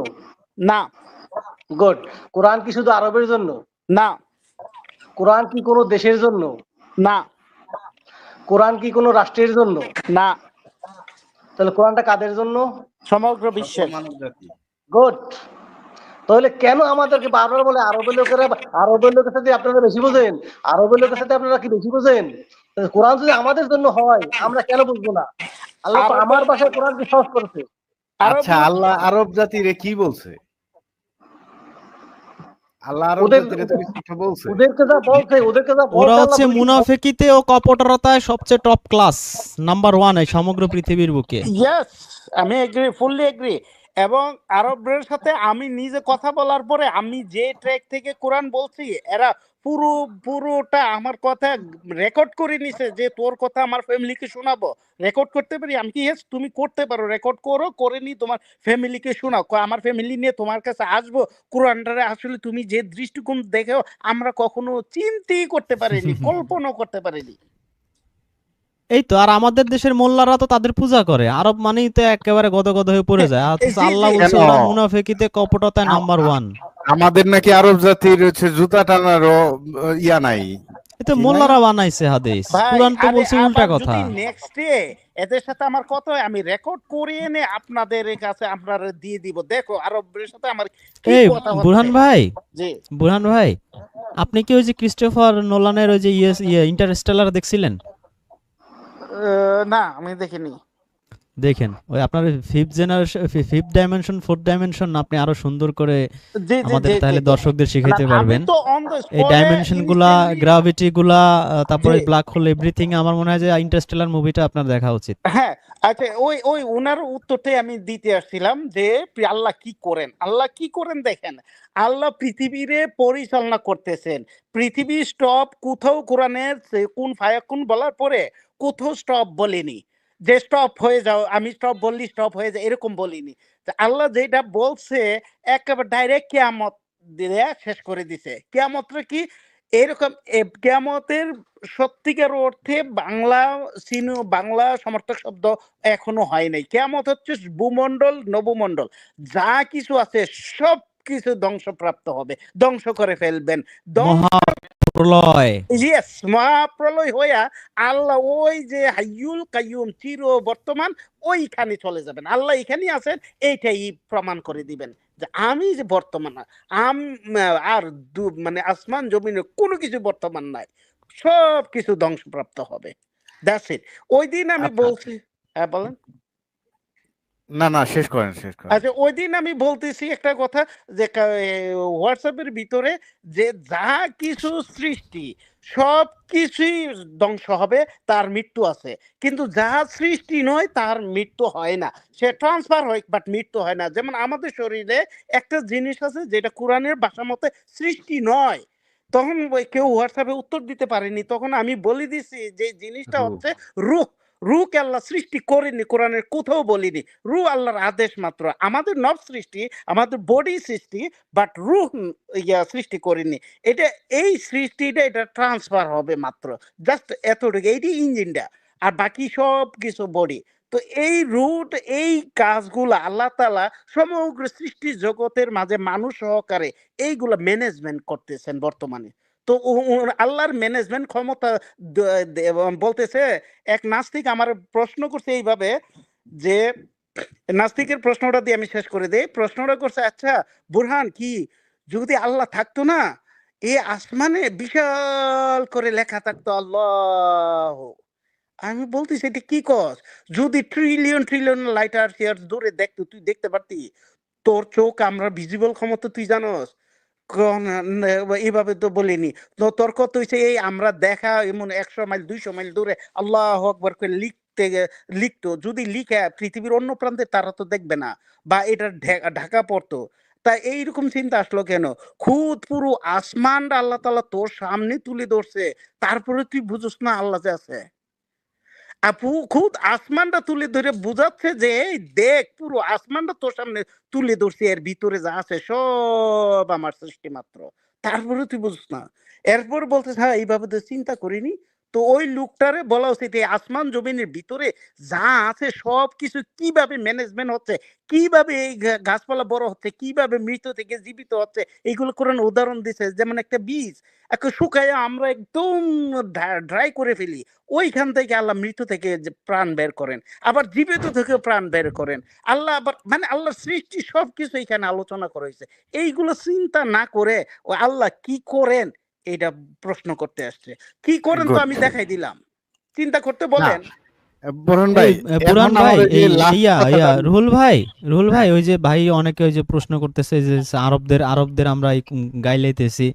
না গুড। কোরআন কি শুধু আরবের জন্য? না কোরআন কি কোনো দেশের জন্য? না কোরআন কি কোনো রাষ্ট্রের জন্য? না, তাহলে কোরআনটা কাদের জন্য? সমগ্র বিশ্বের। গুড। তাহলে কেন আমাদেরকে বারবার বলে আরবের লোকের সাথে আপনারা বেশি বোঝেন, আরবের লোকের সাথে আপনারা কি বেশি বোঝেন? তাহলে কোরআন যদি আমাদের জন্য হয়, আমরা কেন বুঝবো না? আল্লাহ তো আরব আমার ভাষায় কোরআনকে সহজ করেছে। আরব আচ্ছা, আল্লাহ আরব জাতিরে কি বলছে? আল্লাহ আরব ওদের জাতিরে তো কিছু একটা বলছে। ওদেরকে যা বলছে ওরা আল্লাহ হচ্ছে বলে কি? মুনাফিকিতে ও কপটরতায় সবচেয়ে টপ ক্লাস, নাম্বার 1 এই সমগ্র পৃথিবীর বুকে। ইয়েস, আমি এগ্রি, ফুললি এগ্রি। এবং আরবদের সাথে আমি নিজে কথা বলার পরে আমি যে ট্র্যাক থেকে কোরআন বলছি, এরা পুরোটা আমার কথা রেকর্ড করে নিছে, যে তোর কথা আমার ফ্যামিলিকে শোনাবো। রেকর্ড করতে পারি? আমি কি ইয়েস, তুমি করতে পারো, রেকর্ড করো, করে নি তোমার ফ্যামিলিকে শোনাও। আমার ফ্যামিলি নিয়ে তোমার কাছে আসবো, কোরআনটারে আসলে তুমি যে দৃষ্টিকোণ দেখেও আমরা কখনো চিন্তাই করতে পারিনি, কল্পনা করতে পারিনি। এই তো, আর আমাদের দেশের মোল্লারা তো তাদের পূজা করে, আরব মানেই তো একেবারে গদগদ হয়ে পড়ে যায়। অথচ জি, আল্লাহ জি। বলছে কেন? ওরা মুনাফিকিতে কপটতায় নাম্বার 1। আমাদের নাকি আরব জাতির হচ্ছে জুতা টানারও ইয়া নাই। এতে কি নাই? মোল্লারা বানাইছে হাদিস, ভাই, কোরআন তো আরে বলছে উল্টা আবার কথা। যদি নেক্সট ডে এদের সাথে আমার কথা হয়, আমি রেকর্ড করে এনে আপনাদের কাছে আপনারা দিয়ে দিব। দেখো আরবের সাথে আমার কি এই কথা বুরহান হচ্ছে। ভাই, জি। বুরহান ভাই, আপনি কি ওই যে ক্রিস্টোফার নোলানের ওই যে ইন্টারস্টেলার দেখছিলেন? না, আমি দেখিনি। দেখেন, ওই আপনার ফিফথ ডাইমেনশন, ফোর্থ ডাইমেনশন আপনি আরো সুন্দর করে জি জি আমাদের জি জি তাহলে জি। দর্শকদের শিখাইতে আমি পারবেন। তো অন দ্য এই স্পটে ডাইমেনশন গুলা, ইনস্ট্যান্টলি। গ্র্যাভিটি গুলা, তারপরে জি। Black hole, everything. আমার মনে হয় যে ইন্টারস্টেলার মুভিটা আপনার দেখা উচিত। হ্যাঁ, আচ্ছা, ওই ওই উনার উত্তরটাই আমি দিতে আসছিলাম, যে আল্লাহ কি করেন, আল্লাহ কি করেন দেখেন। আল্লাহ পৃথিবীরে পরিচালনা করতেছেন। পৃথিবী স্টপ কোথাও কোরআনের কোন ফায়াকুন বলার পরে কোথাও স্টপ বলেনি, যে স্টপ হয়ে যাও, আমি স্টপ বললি স্টপ হয়ে যায়, এরকম বলিনি। তা আল্লাহ যেটা বলছে একেবারে ডাইরেক্ট কিয়ামত দিয়ে শেষ করে দিছে। কিয়ামতটা কি এরকম, কিয়ামতের সত্যিকার অর্থে বাংলা সমর্থক শব্দ এখনো হয় নাই। কিয়ামত হচ্ছে ভূমণ্ডল নবমণ্ডল, যা কিছু আছে সব কিছু ধ্বংসপ্রাপ্ত হবে, ধ্বংস করে ফেলবেন। মহাপ্রলয়। ইয়েস, মহাপ্রলয় হইয়া আল্লাহ ওই যে হাইয়ুল কাইয়ুম চির বর্তমান, ওইখানে চলে যাবেন। আল্লাহ এখানেই আছেন, এইটাই প্রমাণ করে দিবেন যে আমি যে বর্তমান না। আম আর মানে আসমান জমিনে কোনো কিছু বর্তমান নাই, সব কিছু ধ্বংসপ্রাপ্ত হবে। That's it. ওই দিন আমি আচ্ছা, বলছি। হ্যাঁ বলেন। না শেষ করেন, শেষ করেন। আচ্ছা, ওই দিন আমি বলতেছি একটা কথা, যে হোয়াটসঅ্যাপের ভিতরে, যে যা কিছু সৃষ্টি সব কিছুই ধ্বংস হবে, তার মৃত্যু আছে। কিন্তু যা সৃষ্টি নয় তার মৃত্যু হয় না, সে ট্রান্সফার হয়, বাট মৃত্যু হয় না। যেমন আমাদের শরীরে একটা জিনিস আছে যেটা কোরআনের ভাষা মতে সৃষ্টি নয়। তখন কেউ হোয়াটসঅ্যাপে উত্তর দিতে পারেনি, তখন আমি বলে দিছি যে জিনিসটা রূহ। হচ্ছে রূহ। রূহকে আল্লাহ সৃষ্টি করেনি, কোরআনের কোথাও বলিনি। রূহ আল্লাহর আদেশ মাত্র। আমাদের নব সৃষ্টি, আমাদের বডি সৃষ্টি, বাট রূহ সৃষ্টি করেনি। এটা এই সৃষ্টিটা এটা ট্রান্সফার হবে মাত্র, জাস্ট এতটুকু, এইটি ইঞ্জিনটা। আর বাকি সব কিছু বডি। তো এই রুট, এই কাজগুলা আল্লাহ তাআলা সমগ্র সৃষ্টি জগতের মাঝে মানুষ সহকারে এইগুলা ম্যানেজমেন্ট করতেছেন বর্তমানে। তো আল্লাহর ম্যানেজমেন্ট ক্ষমতা বলতেছে। এক নাস্তিক আমার প্রশ্ন করছে এইভাবে যে, নাস্তিকের প্রশ্নটা দিয়ে আমি শেষ করে দেই। প্রশ্নটা করছে, আচ্ছা বুরহান কি যদি আল্লাহ থাকতো না, এই আসমানে বিশাল করে লেখা থাকতো আল্লাহ। আমি বলতেছি এটা কি কস? যদি ট্রিলিয়ন ট্রিলিয়ন লাইট ইয়ার্স দূরে দেখতো, তুই দেখতে পারতি? তোর চোখ আমরা ভিজিবল ক্ষমতা তুই জানোস? এভাবে তো বলিনি। তো তর্ক তো হইছে এই আমরা দেখা এমন ১০০ মাইল ২০০ মাইল দূরে আল্লাহু আকবার করে লিখতো। যদি লিখে পৃথিবীর অন্য প্রান্তে তারা তো দেখবে না, বা এটা ঢাকা পড়তো। তা এইরকম চিন্তা আসলো কেন? খুদ পুরো আসমানটা আল্লাহ তাআলা তোর সামনে তুলে ধরছে। তারপরে তুই বুঝোস না আল্লাহ যে আছে? আপু খুদ আসমানটা তুলে ধরে বুঝাচ্ছে যে এই দেখ পুরো আসমানটা তোর সামনে তুলে ধরছি, এর ভিতরে যা আছে সব আমার সৃষ্টি মাত্র। তারপরে তুই বুঝছ না। এরপর বলতেছে হ্যাঁ এইভাবে তো চিন্তা করিনি। তো ওই লোকটারে বলা উচিত এই আসমান জমিনের ভিতরে যা আছে সব কিছু কিভাবে ম্যানেজমেন্ট হচ্ছে, কিভাবে এই গাছপালা বড় হচ্ছে, কিভাবে মৃত থেকে জীবিত হচ্ছে, এইগুলো কোরআন উদাহরণ দিছে। যেমন একটা বীজ একে শুকাইয়া আমরা একদম ড্রাই করে ফেলি, ওইখান থেকে আল্লাহ মৃত থেকে যে প্রাণ বের করেন, আবার জীবিত থেকে প্রাণ বের করেন। আল্লাহ আবার মানে আল্লাহর সৃষ্টি সবকিছু এখানে আলোচনা করা হয়েছে। এইগুলো চিন্তা না করে ও আল্লাহ কি করেন এটা প্রশ্ন করতে আসছে। কি করেন তো গুড। আমি দেখাই দিলাম। চিন্তা করতে না বলেন। বরুণ এই ভাই, বুরহান এখন ভাই, আমাদের যে এই লাস্ট ইয়া কথাটা, রুহুল ভাই, হ্যাঁ ওই যে ভাই অনেকে ওই যে প্রশ্ন করতেছে যে আরবদের আমরা গাইলাইতেছি